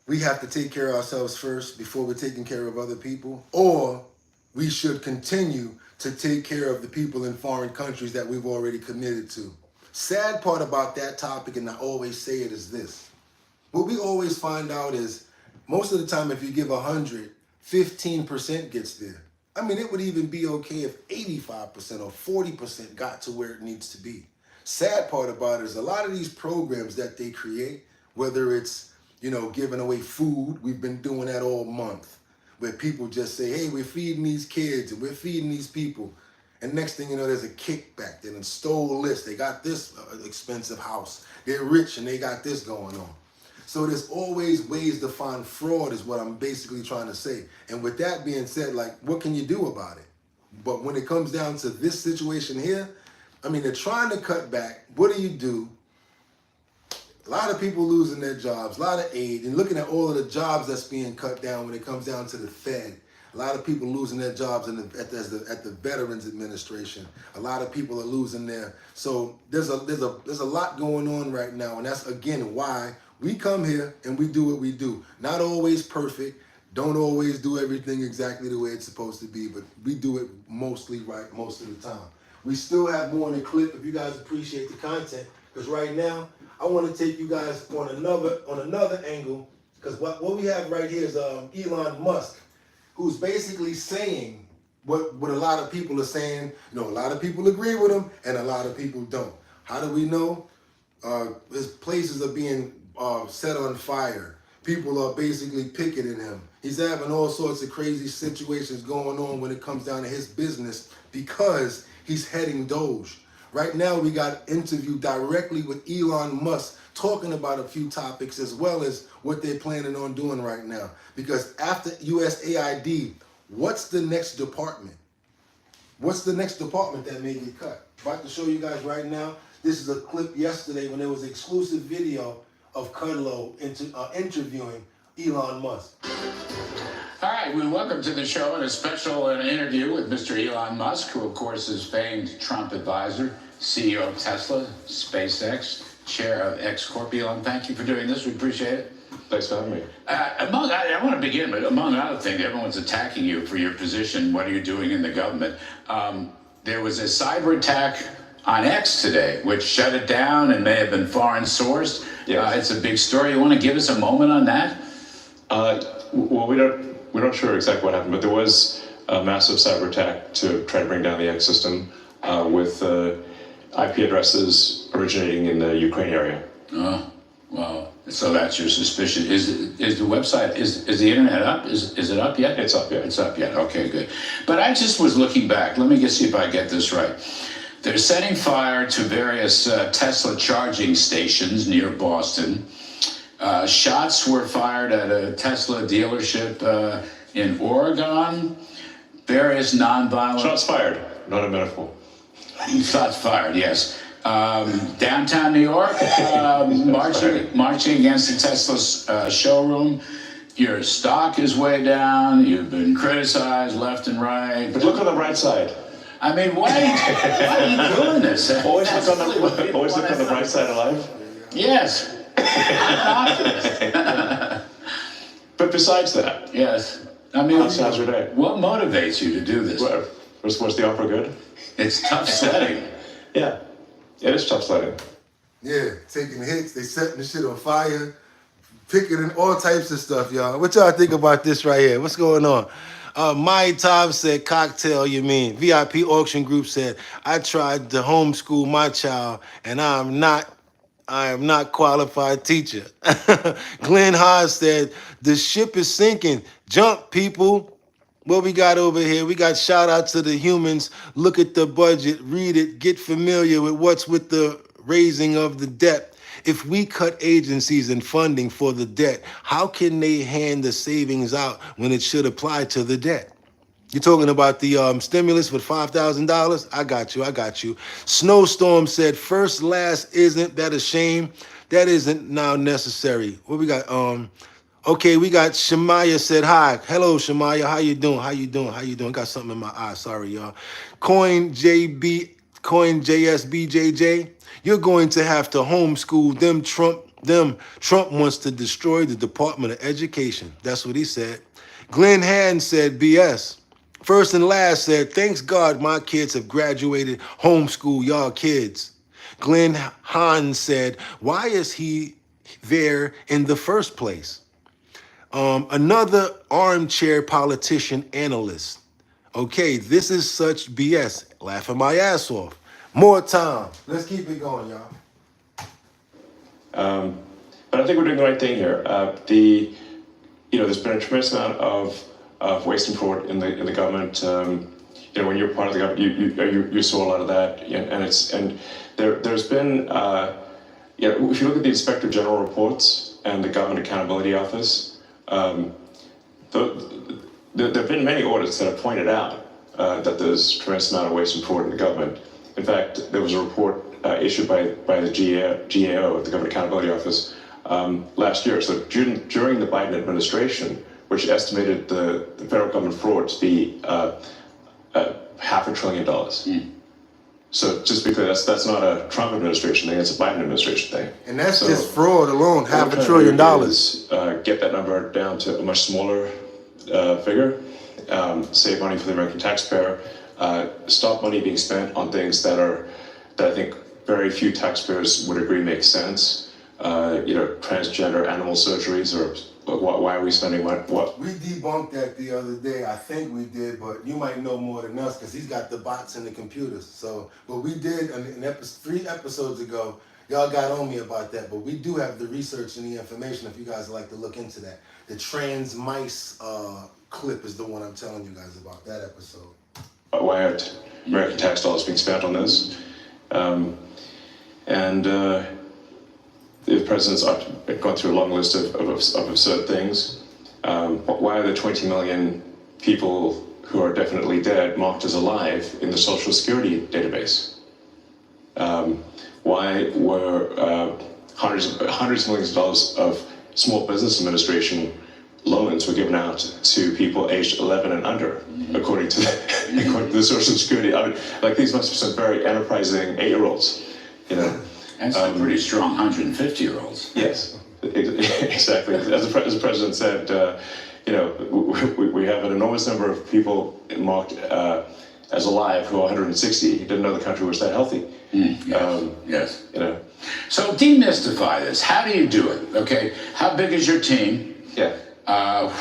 we have to take care of ourselves first before we're taking care of other people, or we should continue to take care of the people in foreign countries that we've already committed to? Sad part about that topic, and I always say it, is this. What we always find out is most of the time if you give 100, 15% gets there. I mean, it would even be okay if 85% or 40% got to where it needs to be. Sad part about it is a lot of these programs that they create, whether it's giving away food. We've been doing that all month, where people just say, hey, we're feeding these kids and we're feeding these people. And next thing you know, there's a kickback. They done stole this. They got this expensive house. They're rich and they got this going on. So there's always ways to find fraud is what I'm basically trying to say. And with that being said, like, what can you do about it? But when it comes down to this situation here, I mean, they're trying to cut back. What do? A lot of people losing their jobs, a lot of aid, and looking at all of the jobs that's being cut down when it comes down to the Fed. A lot of people losing their jobs at the Veterans Administration. A lot of people are losing their. So there's a lot going on right now, and that's again why we come here and we do what we do. Not always perfect, don't always do everything exactly the way it's supposed to be, but we do it mostly right most of the time. We still have more in the clip if you guys appreciate the content, because right now I want to take you guys on another angle, because what we have right here is Elon Musk, who's basically saying what a lot of people are saying. A lot of people agree with him and a lot of people don't. How do we know? His places are being set on fire. People are basically picketing him. He's having all sorts of crazy situations going on when it comes down to his business because he's heading Doge. Right now, we got interviewed directly with Elon Musk talking about a few topics as well as what they're planning on doing right now. Because after USAID, what's the next department? What's the next department that may get cut? About to show you guys right now. This is a clip yesterday when there was an exclusive video of Kudlow interviewing Elon Musk. All right, well, welcome to the show and a special interview with Mr. Elon Musk, who, of course, is famed Trump advisor, CEO of Tesla, SpaceX, chair of X Corp. Elon, thank you for doing this. We appreciate it. Thanks for having me. I want to begin, but among other things, everyone's attacking you for your position. What are you doing in the government? There was a cyber attack on X today, which shut it down and may have been foreign sourced. Yes. It's a big story. You want to give us a moment on that? Well, we're not sure exactly what happened, but there was a massive cyber attack to try to bring down the X system with IP addresses originating in the Ukraine area. Oh, wow. So that's your suspicion. Is the website, is the internet up? Is it up yet? It's up yet. It's up yet. Okay, good. But I just was looking back. Let me just see if I get this right. They're setting fire to various Tesla charging stations near Boston. Shots were fired at a Tesla dealership in Oregon. Various nonviolent... Shots fired, not a metaphor. Shots fired, yes. Downtown New York, marching against the Tesla showroom. Your stock is way down. You've been criticized left and right. But look on the bright side. I mean, why are you doing this? Always look on the bright side of life. Yes. I'm an optimist. But besides that, yes. I mean, how's your day? What motivates you to do this? Was the opera good? It's tough sledding. Yeah, it is tough sledding. Yeah, taking hits, they setting the shit on fire, picking in all types of stuff, y'all. What y'all think about this right here? What's going on? My Tom said, cocktail, you mean. VIP Auction Group said, I tried to homeschool my child, and I am not qualified teacher. Glenn Haas said, the ship is sinking. Jump, people. What we got over here? We got shout out to the humans. Look at the budget, read it, get familiar with what's with the raising of the debt. If we cut agencies and funding for the debt, how can they hand the savings out when it should apply to the debt? You're talking about the stimulus with $5,000? I got you. Snowstorm said, first, last, isn't that a shame? That isn't now necessary. What we got? Okay, we got Shemaya said, hi. Hello, Shemaya. How you doing? Got something in my eye. Sorry, y'all. Coin JSBJJ. You're going to have to homeschool them. Trump wants to destroy the Department of Education. That's what he said. Glenn Hand said, BS. First and last said, thanks God my kids have graduated. Homeschool y'all kids. Glenn Hahn said, why is he there in the first place? Another armchair politician analyst. Okay, this is such BS. Laughing my ass off. More time. Let's keep it going, y'all. But I think we're doing the right thing here. There's been a tremendous amount of waste and fraud in the government. When you're part of the government, you saw a lot of that, and there's been if you look at the Inspector General reports and the Government Accountability Office, there have been many audits that have pointed out that there's a tremendous amount of waste and fraud in the government. In fact, there was a report issued by the GAO, the Government Accountability Office, last year. So during the Biden administration, which estimated the federal government fraud to be $500 billion. So just because that's not a Trump administration thing, it's a Biden administration thing. And that's just fraud alone, $500 billion. Get that number down to a much smaller figure, save money for the American taxpayer, stop money being spent on things that I think very few taxpayers would agree make sense. Transgender animal surgeries, or why are we spending what? We debunked that the other day. I think we did, but you might know more than us because he's got the bots and the computers. So, but we did in 3 episodes ago. Y'all got on me about that, but we do have the research and the information if you guys would like to look into that. The trans mice clip is the one I'm telling you guys about, that episode. Why aren't American tax dollars being spent on this? The president's gone through a long list of absurd things. Why are there 20 million people who are definitely dead marked as alive in the Social Security database? Why were hundreds of millions of dollars of Small Business Administration loans were given out to people aged 11 and under, according to the Social Security? I mean, like, these must be some very enterprising 8-year-olds, And some pretty strong 150-year-olds. Yes, exactly. As the president said, we have an enormous number of people marked as alive who are 160. He didn't know the country was that healthy. Yes. So demystify this. How do you do it? Okay. How big is your team? Yeah.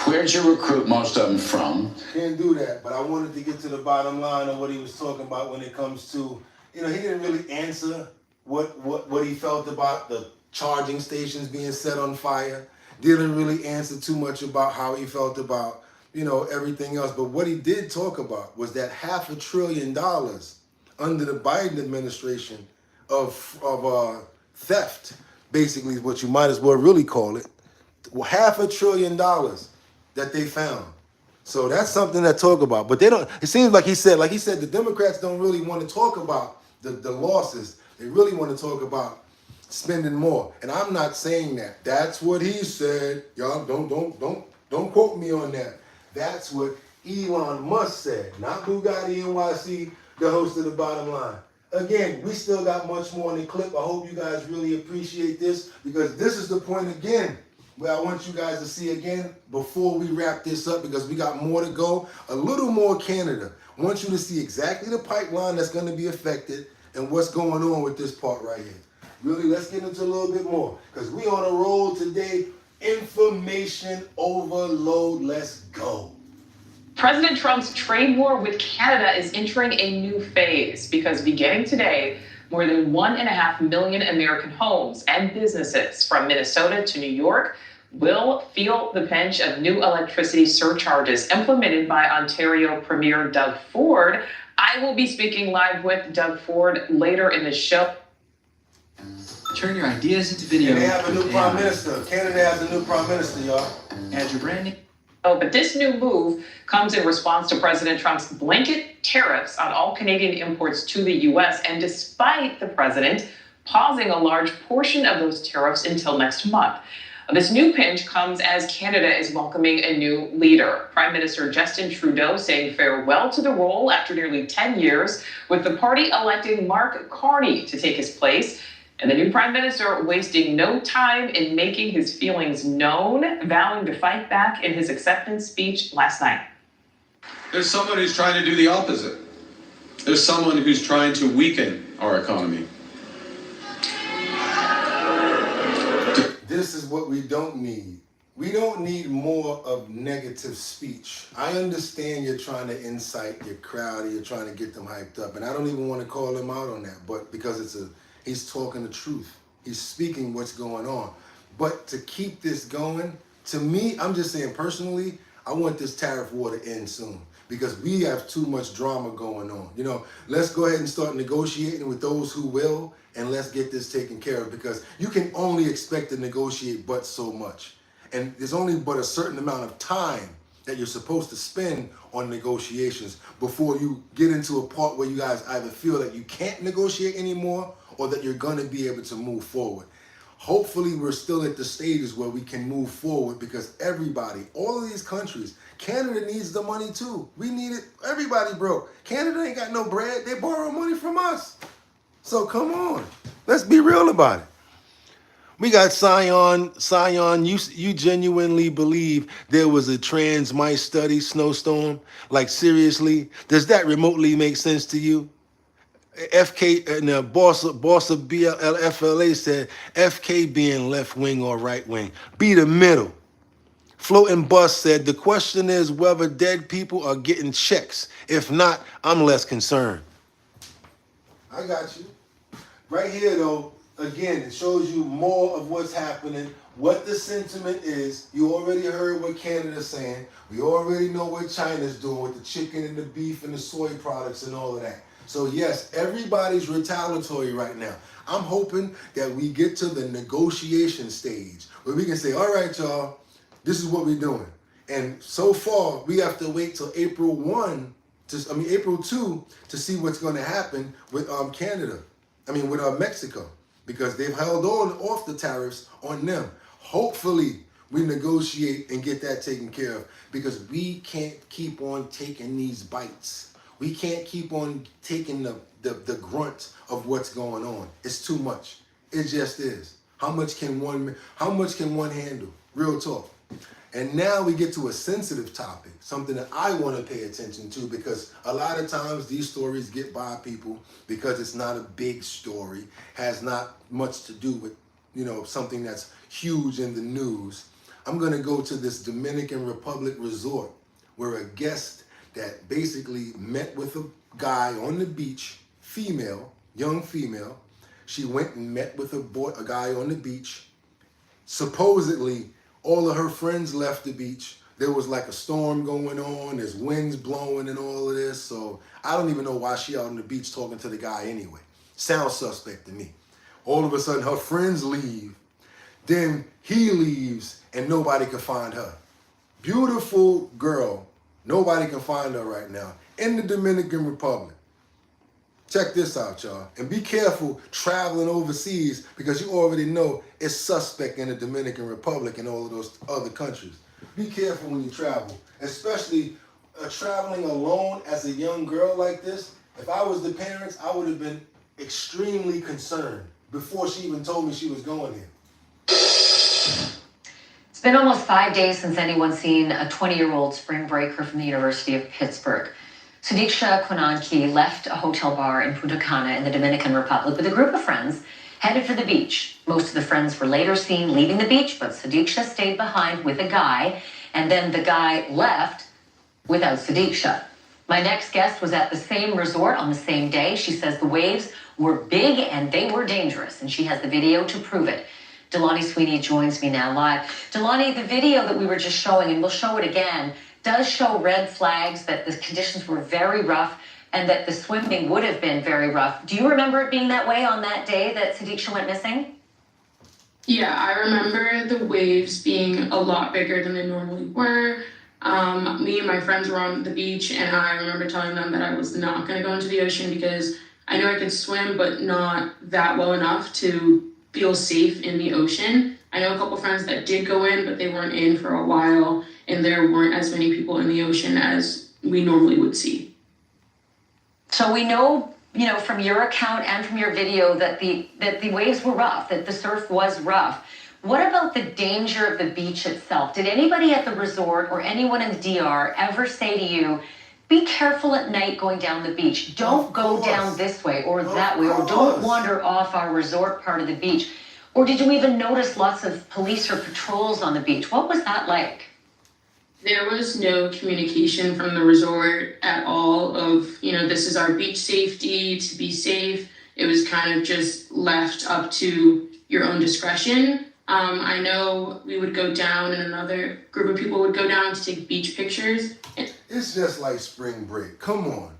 Where'd you recruit most of them from? Can't do that, but I wanted to get to the bottom line of what he was talking about when it comes to, he didn't really answer what he felt about the charging stations being set on fire. Didn't really answer too much about how he felt about, everything else. But what he did talk about was that $500 billion under the Biden administration of theft, basically is what you might as well really call it. $500 billion that they found. So that's something to talk about. But they don't, it seems like he said the Democrats don't really want to talk about the losses. They really want to talk about spending more. And I'm not saying that. That's what he said. Y'all don't quote me on that. That's what Elon Musk said, not BOOGOTTINYC, the host of The Bottom Line. Again, we still got much more in the clip. I hope you guys really appreciate this, because this is the point again where I want you guys to see again before we wrap this up, because we got more to go. A little more Canada. I want you to see exactly the pipeline that's going to be affected and what's going on with this part right here. Really, let's get into a little bit more, because we on a roll today. Information overload. Let's go. President Trump's trade war with Canada is entering a new phase, because beginning today, more than 1.5 million American homes and businesses from Minnesota to New York will feel the pinch of new electricity surcharges implemented by Ontario Premier Doug Ford. I will be speaking live with Doug Ford later in the show. Turn your ideas into video. And they have a new prime minister. Canada has a new prime minister, y'all. Add your branding. Oh, but this new move comes in response to President Trump's blanket tariffs on all Canadian imports to the U.S. And despite the president pausing a large portion of those tariffs until next month. This new pinch comes as Canada is welcoming a new leader. Prime Minister Justin Trudeau saying farewell to the role after nearly 10 years, with the party electing Mark Carney to take his place. And the new prime minister wasting no time in making his feelings known, vowing to fight back in his acceptance speech last night. There's someone who's trying to do the opposite. There's someone who's trying to weaken our economy. This is what we don't need. We don't need more of negative speech. I understand you're trying to incite your crowd, you're trying to get them hyped up, and I don't even want to call him out on that, but because he's talking the truth. He's speaking what's going on. But to keep this going, to me, I'm just saying personally, I want this tariff war to end soon, because we have too much drama going on. You know, let's go ahead and start negotiating with those who will, and let's get this taken care of, because you can only expect to negotiate but so much. And there's only but a certain amount of time that you're supposed to spend on negotiations before you get into a part where you guys either feel that you can't negotiate anymore or that you're going to be able to move forward. Hopefully we're still at the stages where we can move forward, because everybody, all of these countries, Canada needs the money too. We need it. Everybody broke. Canada ain't got no bread. They borrow money from us. So come on. Let's be real about it. We got Sion, you genuinely believe there was a trans mice study snowstorm? Like seriously? Does that remotely make sense to you? FK and the boss of BLFLA said FK being left wing or right wing. Be the middle. Floating Bus said the question is whether dead people are getting checks. If not, I'm less concerned. I got you. Right here though, again, it shows you more of what's happening, what the sentiment is. You already heard what Canada's saying. We already know what China's doing with the chicken and the beef and the soy products and all of that. So yes, everybody's retaliatory right now. I'm hoping that we get to the negotiation stage where we can say, all right, y'all, this is what we're doing. And so far, we have to wait till April 2 to see what's going to happen with with Mexico, because they've held off the tariffs on them. Hopefully, we negotiate and get that taken care of, because we can't keep on taking these bites. We can't keep on taking the grunt of what's going on. It's too much. It just is. How much can one handle? Real talk. And now we get to a sensitive topic, something that I want to pay attention to, because a lot of times these stories get by people because it's not a big story, has not much to do with, something that's huge in the news. I'm going to go to this Dominican Republic resort where a guest that basically met with a guy on the beach, young female. She went and met with a guy on the beach. Supposedly, all of her friends left the beach. There was like a storm going on. There's winds blowing and all of this. So I don't even know why she out on the beach talking to the guy anyway. Sounds suspect to me. All of a sudden, her friends leave. Then he leaves and nobody can find her. Beautiful girl. Nobody can find her right now in the Dominican Republic. Check this out, y'all. And be careful traveling overseas because you already know it's suspect in the Dominican Republic and all of those other countries. Be careful when you travel, especially traveling alone as a young girl like this. If I was the parents, I would have been extremely concerned before she even told me she was going here. It's been almost 5 days since anyone's seen a 20-year-old spring breaker from the University of Pittsburgh. Sadiqa Quinanki left a hotel bar in Punta Cana in the Dominican Republic with a group of friends headed for the beach. Most of the friends were later seen leaving the beach, but Sadiqa stayed behind with a guy, and then the guy left without Sadiqa. My next guest was at the same resort on the same day. She says the waves were big and they were dangerous, and she has the video to prove it. Delani Sweeney joins me now live. Delani, the video that we were just showing, and we'll show it again, does show red flags that the conditions were very rough and that the swimming would have been very rough. Do you remember it being that way on that day that Sadiqa went missing? Yeah, I remember the waves being a lot bigger than they normally were. Me and my friends were on the beach, and I remember telling them that I was not going to go into the ocean because I knew I could swim, but not that well enough to feel safe in the ocean. I know a couple friends that did go in, but they weren't in for a while, and there weren't as many people in the ocean as we normally would see. So we know, from your account and from your video that the waves were rough, that the surf was rough. What about the danger of the beach itself? Did anybody at the resort or anyone in the DR ever say to you, be careful at night going down the beach. Don't go down this way or that way, or don't wander off our resort part of the beach. Or did you even notice lots of police or patrols on the beach? What was that like? There was no communication from the resort at all of, this is our beach safety, to be safe. It was kind of just left up to your own discretion. I know we would go down and another group of people would go down to take beach pictures. It's just like spring break. Come on.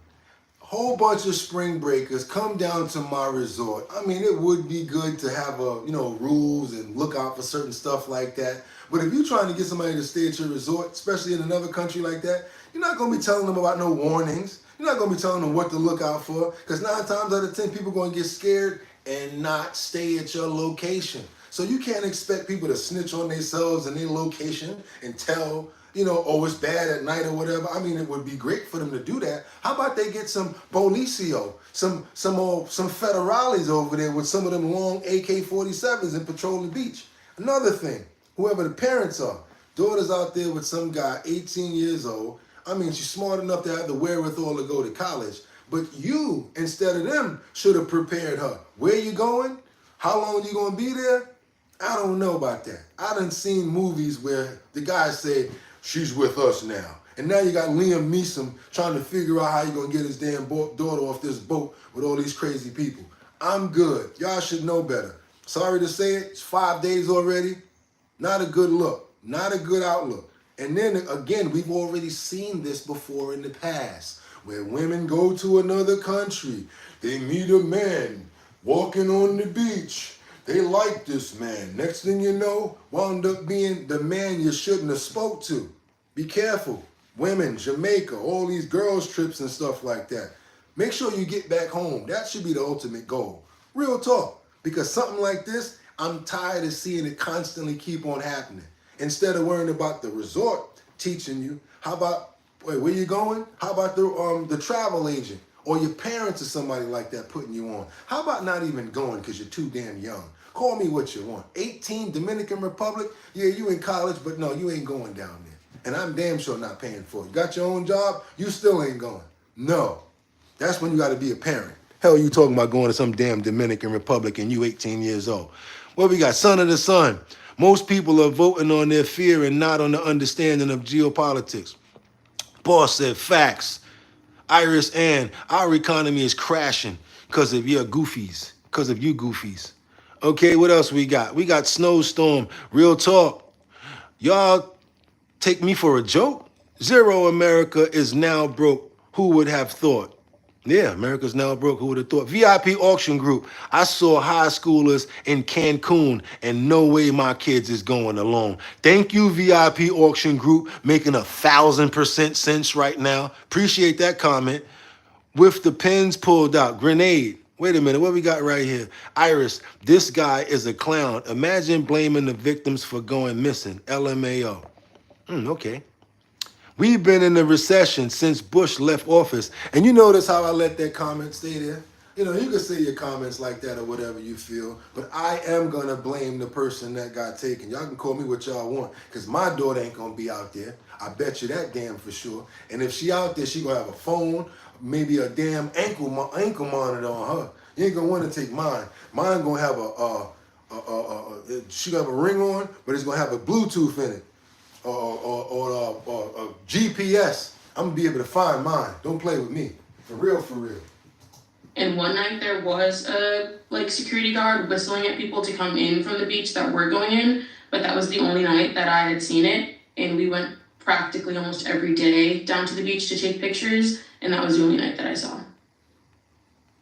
A whole bunch of spring breakers come down to my resort. I mean, it would be good to have rules and look out for certain stuff like that. But if you're trying to get somebody to stay at your resort, especially in another country like that, you're not going to be telling them about no warnings. You're not going to be telling them what to look out for, because 9 times out of 10, people are going to get scared and not stay at your location. So you can't expect people to snitch on themselves and their location and tell, oh, it's bad at night or whatever. I mean, it would be great for them to do that. How about they get some policio, some federales over there with some of them long AK-47s and patrol the beach. Another thing, whoever the parents are, daughter's out there with some guy, 18 years old. I mean, she's smart enough to have the wherewithal to go to college. But you, instead of them, should have prepared her. Where you going? How long you gonna be there? I don't know about that. I done seen movies where the guys say, she's with us now. And now you got Liam Neeson trying to figure out how you gonna get his damn daughter off this boat with all these crazy people. I'm good. Y'all should know better. Sorry to say it, it's 5 days already. Not a good look, not a good outlook. And then again, we've already seen this before in the past, where women go to another country, they meet a man walking on the beach. They like this man. Next thing you know, wound up being the man you shouldn't have spoke to. Be careful. Women, Jamaica, all these girls trips and stuff like that. Make sure you get back home. That should be the ultimate goal. Real talk. Because something like this, I'm tired of seeing it constantly keep on happening. Instead of worrying about the resort teaching you, how about, wait, where you going? How about the travel agent? Or your parents or somebody like that putting you on. How about not even going because you're too damn young? Call me what you want. 18, Dominican Republic? Yeah, you in college, but no, you ain't going down there. And I'm damn sure not paying for it. You got your own job? You still ain't going. No. That's when you got to be a parent. Hell, you talking about going to some damn Dominican Republic and you 18 years old. Well, we got son of the sun. Most people are voting on their fear and not on the understanding of geopolitics. Boss said facts. Iris Ann, our economy is crashing because of your goofies, because of you goofies. Okay, what else we got? We got snowstorm, real talk. Y'all take me for a joke? Zero America is now broke. Who would have thought? Yeah, America's now broke. Who would have thought? VIP auction group. I saw high schoolers in Cancun and no way my kids is going alone. Thank you, VIP auction group, making 1,000% sense right now. Appreciate that comment. with the pins pulled out. Grenade. Wait a minute, what we got right here? Iris, this guy is a clown. Imagine blaming the victims for going missing. LMAO. Okay. We've been in a recession since Bush left office. And you notice how I let that comment stay there? You know, you can say your comments like that or whatever you feel, but I am going to blame the person that got taken. Y'all can call me what y'all want, because my daughter ain't going to be out there. I bet you that damn for sure. And if she out there, she going to have a phone, maybe a damn ankle monitor on her. You ain't going to want to take mine. Mine going to have she going to have a ring on, but it's going to have a Bluetooth in it. Or GPS. I'm gonna be able to find mine. Don't play with me. For real, for real. And one night there was a security guard whistling at people to come in from the beach that were going in, but that was the only night that I had seen it. And we went practically almost every day down to the beach to take pictures, and that was the only night that I saw.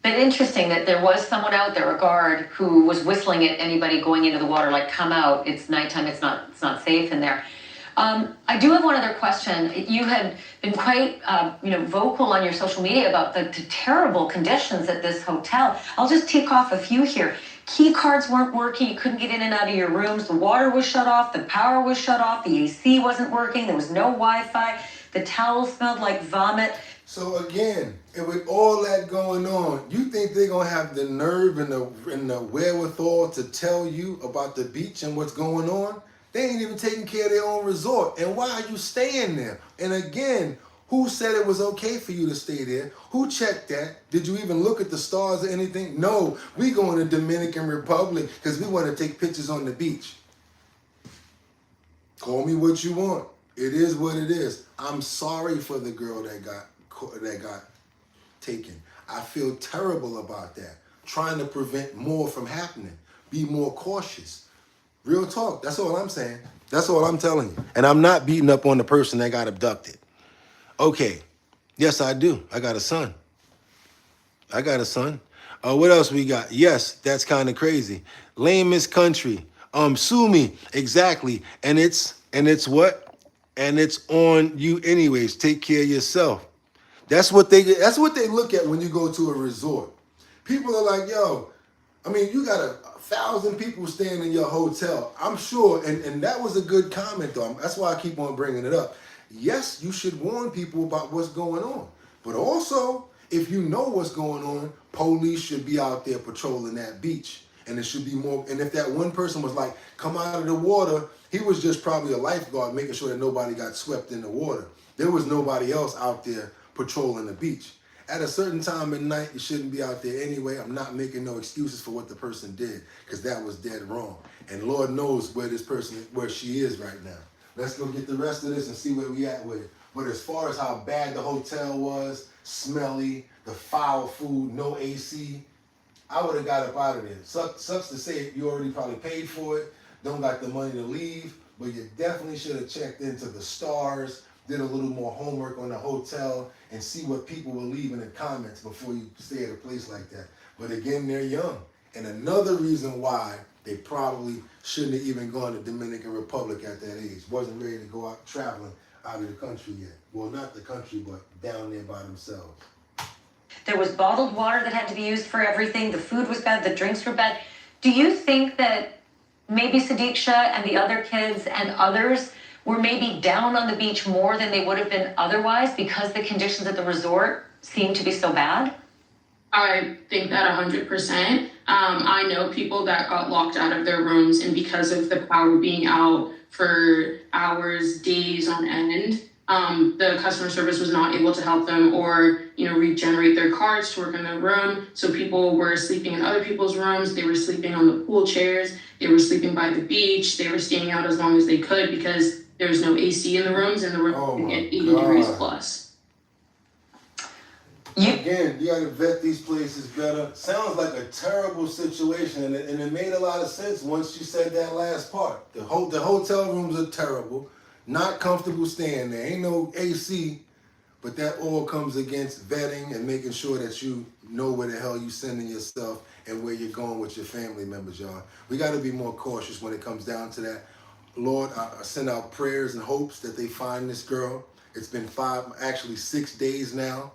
But interesting that there was someone out there, a guard, who was whistling at anybody going into the water, like, come out, it's nighttime, it's not safe in there. I do have one other question. You had been quite, vocal on your social media about the terrible conditions at this hotel. I'll just tick off a few here. Key cards weren't working. You couldn't get in and out of your rooms. The water was shut off. The power was shut off. The AC wasn't working. There was no Wi-Fi. The towels smelled like vomit. So again, and with all that going on, you think they're gonna have the nerve and the wherewithal to tell you about the beach and what's going on? They ain't even taking care of their own resort. And why are you staying there? And again, who said it was okay for you to stay there? Who checked that? Did you even look at the stars or anything? No, we going to Dominican Republic because we want to take pictures on the beach. Call me what you want. It is what it is. I'm sorry for the girl that got taken. I feel terrible about that. Trying to prevent more from happening. Be more cautious. Real talk. That's all I'm saying. That's all I'm telling you. And I'm not beating up on the person that got abducted. Okay. Yes, I do. I got a son. What else we got? Yes, that's kind of crazy. Lamest country. Sue me. Exactly. And it's what? And it's on you anyways. Take care of yourself. That's what they look at when you go to a resort. People are like, yo, I mean, you got 1,000 people staying in your hotel. I'm sure, and that was a good comment though. That's why I keep on bringing it up. Yes, you should warn people about what's going on. But also, if you know what's going on, police should be out there patrolling that beach. And it should be more, and if that one person was like, come out of the water, he was just probably a lifeguard making sure that nobody got swept in the water. There was nobody else out there patrolling the beach. At a certain time at night, you shouldn't be out there anyway. I'm not making no excuses for what the person did, because that was dead wrong. And Lord knows where she is right now. Let's go get the rest of this and see where we at with it. But as far as how bad the hotel was, smelly, the foul food, no AC, I would have got up out of there. Sucks to say you already probably paid for it, don't got the money to leave, but you definitely should have checked into the stars, did a little more homework on the hotel, and see what people will leave in the comments before you stay at a place like that. But again, they're young. And another reason why they probably shouldn't have even gone to Dominican Republic at that age. Wasn't ready to go out traveling out of the country yet. Well, not the country, but down there by themselves. There was bottled water that had to be used for everything. The food was bad. The drinks were bad. Do you think that maybe Sadiq and the other kids and others were maybe down on the beach more than they would have been otherwise because the conditions at the resort seemed to be so bad? I think that 100%. I know people that got locked out of their rooms, and because of the power being out for hours, days on end, the customer service was not able to help them or, regenerate their cards to work in their room. So people were sleeping in other people's rooms. They were sleeping on the pool chairs. They were sleeping by the beach. They were staying out as long as they could because there was no AC in the rooms, and the room would get 80 degrees plus. Again, you gotta vet these places better. Sounds like a terrible situation, and it made a lot of sense once you said that last part. The hotel rooms are terrible, not comfortable staying there. Ain't no AC, but that all comes against vetting and making sure that you know where the hell you sending yourself and where you're going with your family members, y'all. We gotta be more cautious when it comes down to that. Lord, I send out prayers and hopes that they find this girl. It's been 6 days now.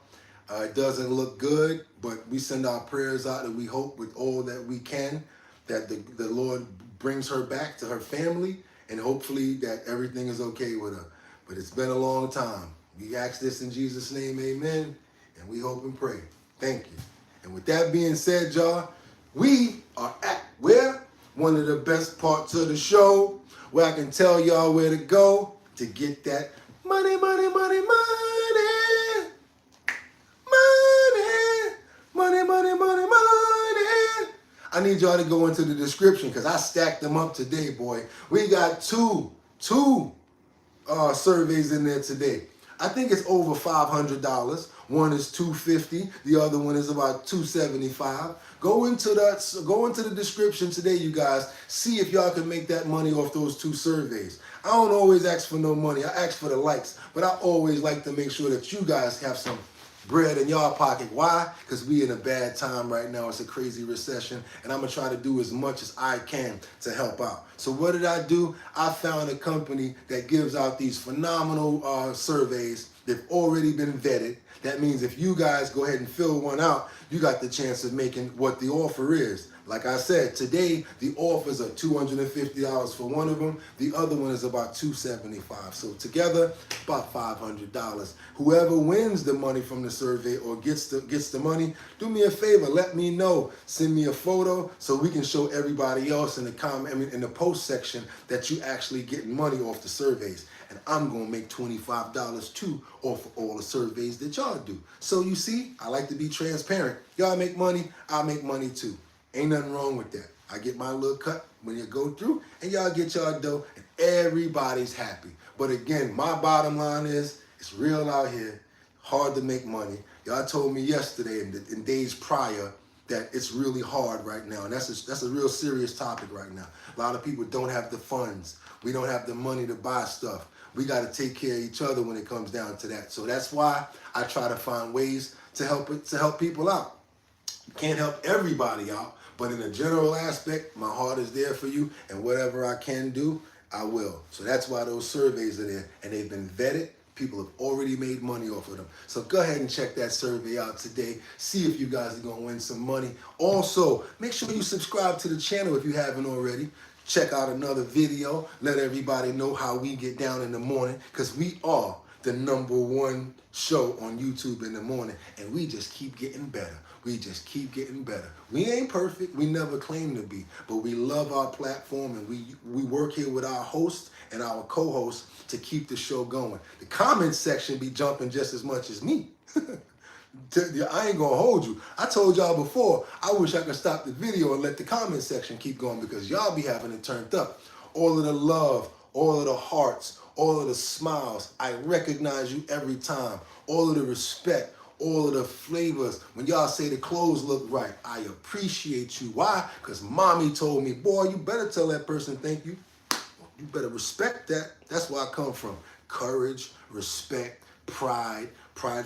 It doesn't look good, but we send our prayers out and we hope with all that we can that the Lord brings her back to her family and hopefully that everything is okay with her. But it's been a long time. We ask this in Jesus' name, amen, and we hope and pray. Thank you. And with that being said, y'all, we are at where? One of the best parts of the show where I can tell y'all where to go to get that money, money, money, money. Money, money, money, money, money. I need y'all to go into the description because I stacked them up today, boy. We got two surveys in there today. I think it's over $500. One is $250. The other one is about $275. Go into the description today, you guys. See if y'all can make that money off those two surveys. I don't always ask for no money. I ask for the likes, but I always like to make sure that you guys have some bread in y'all pocket. Why? Because we in a bad time right now. It's a crazy recession, and I'm gonna try to do as much as I can to help out. So what did I do? I found a company that gives out these phenomenal surveys. They've already been vetted. That means if you guys go ahead and fill one out, you got the chance of making what the offer is. Like I said, today the offers are $250 for one of them. The other one is about $275. So together, about $500. Whoever wins the money from the survey or gets the money, do me a favor, let me know. Send me a photo so we can show everybody else in the post section that you actually getting money off the surveys. And I'm gonna make $25 too off of all the surveys that y'all do. So you see, I like to be transparent. Y'all make money, I make money too. Ain't nothing wrong with that. I get my little cut when you go through, and y'all get y'all dough, and everybody's happy. But again, my bottom line is, it's real out here, hard to make money. Y'all told me yesterday and in days prior that it's really hard right now, and that's a real serious topic right now. A lot of people don't have the funds. We don't have the money to buy stuff. We got to take care of each other when it comes down to that. So that's why I try to find ways to help people out. Can't help everybody out, but in a general aspect, my heart is there for you, and whatever I can do, I will. So that's why those surveys are there, and they've been vetted. People have already made money off of them. So go ahead and check that survey out today. See if you guys are going to win some money. Also, make sure you subscribe to the channel if you haven't already. Check out another video. Let everybody know how we get down in the morning, because we are the #1 show on YouTube in the morning, and we just keep getting better. We just keep getting better. We ain't perfect. We never claim to be, but we love our platform, and we work here with our hosts and our co-hosts to keep the show going. The comment section be jumping just as much as me. I ain't gonna hold you. I told y'all before, I wish I could stop the video and let the comment section keep going, because y'all be having it turned up. All of the love, all of the hearts, all of the smiles. I recognize you every time. All of the respect, all of the flavors. When y'all say the clothes look right, I appreciate you. Why? Because mommy told me, boy, you better tell that person thank you. You better respect that. That's where I come from. Courage, respect, pride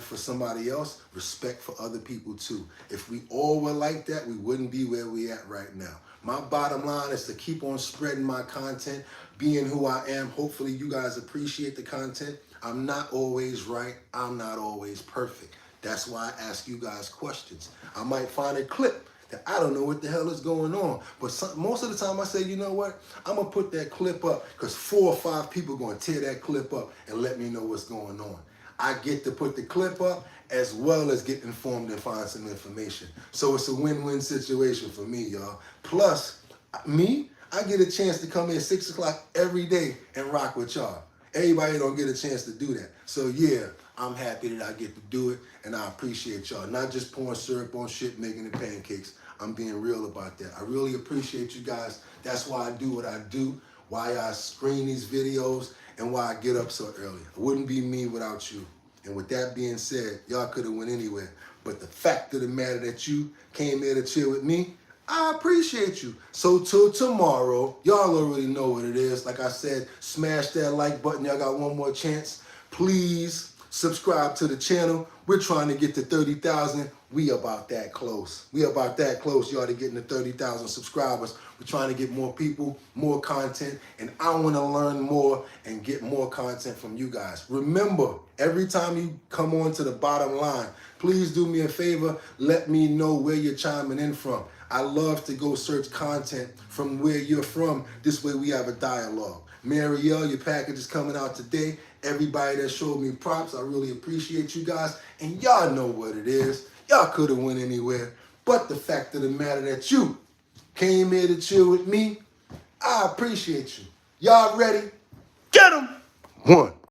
for somebody else, respect for other people too. If we all were like that, we wouldn't be where we at right now. My bottom line is to keep on spreading my content, being who I am. Hopefully you guys appreciate the content. I'm not always right. I'm not always perfect. That's why I ask you guys questions. I might find a clip that I don't know what the hell is going on. But most of the time I say, you know what? I'm going to put that clip up because 4 or 5 people are going to tear that clip up and let me know what's going on. I get to put the clip up as well as get informed and find some information. So it's a win-win situation for me, y'all. Plus, I get a chance to come in 6 o'clock every day and rock with y'all. Everybody don't get a chance to do that. So yeah, I'm happy that I get to do it, and I appreciate y'all. Not just pouring syrup on shit, making the pancakes. I'm being real about that. I really appreciate you guys. That's why I do what I do, why I screen these videos, and why I get up so early. It wouldn't be me without you. And with that being said, y'all could have went anywhere. But the fact of the matter that you came here to chill with me, I appreciate you. So till tomorrow, y'all already know what it is. Like I said, smash that like button. Y'all got one more chance. Please Subscribe to the channel. We're trying to get to 30,000. We about that close. We about that close, y'all, to getting to 30,000 subscribers. We're trying to get more people, more content, and I want to learn more and get more content from you guys. Remember, every time you come on to the bottom line, please do me a favor. Let me know where you're chiming in from. I love to go search content from where you're from. This way we have a dialogue. Marielle, your package is coming out today. Everybody that showed me props, I really appreciate you guys. And y'all know what it is. Y'all could have went anywhere. But the fact of the matter that you came here to chill with me, I appreciate you. Y'all ready? Get 'em! 1.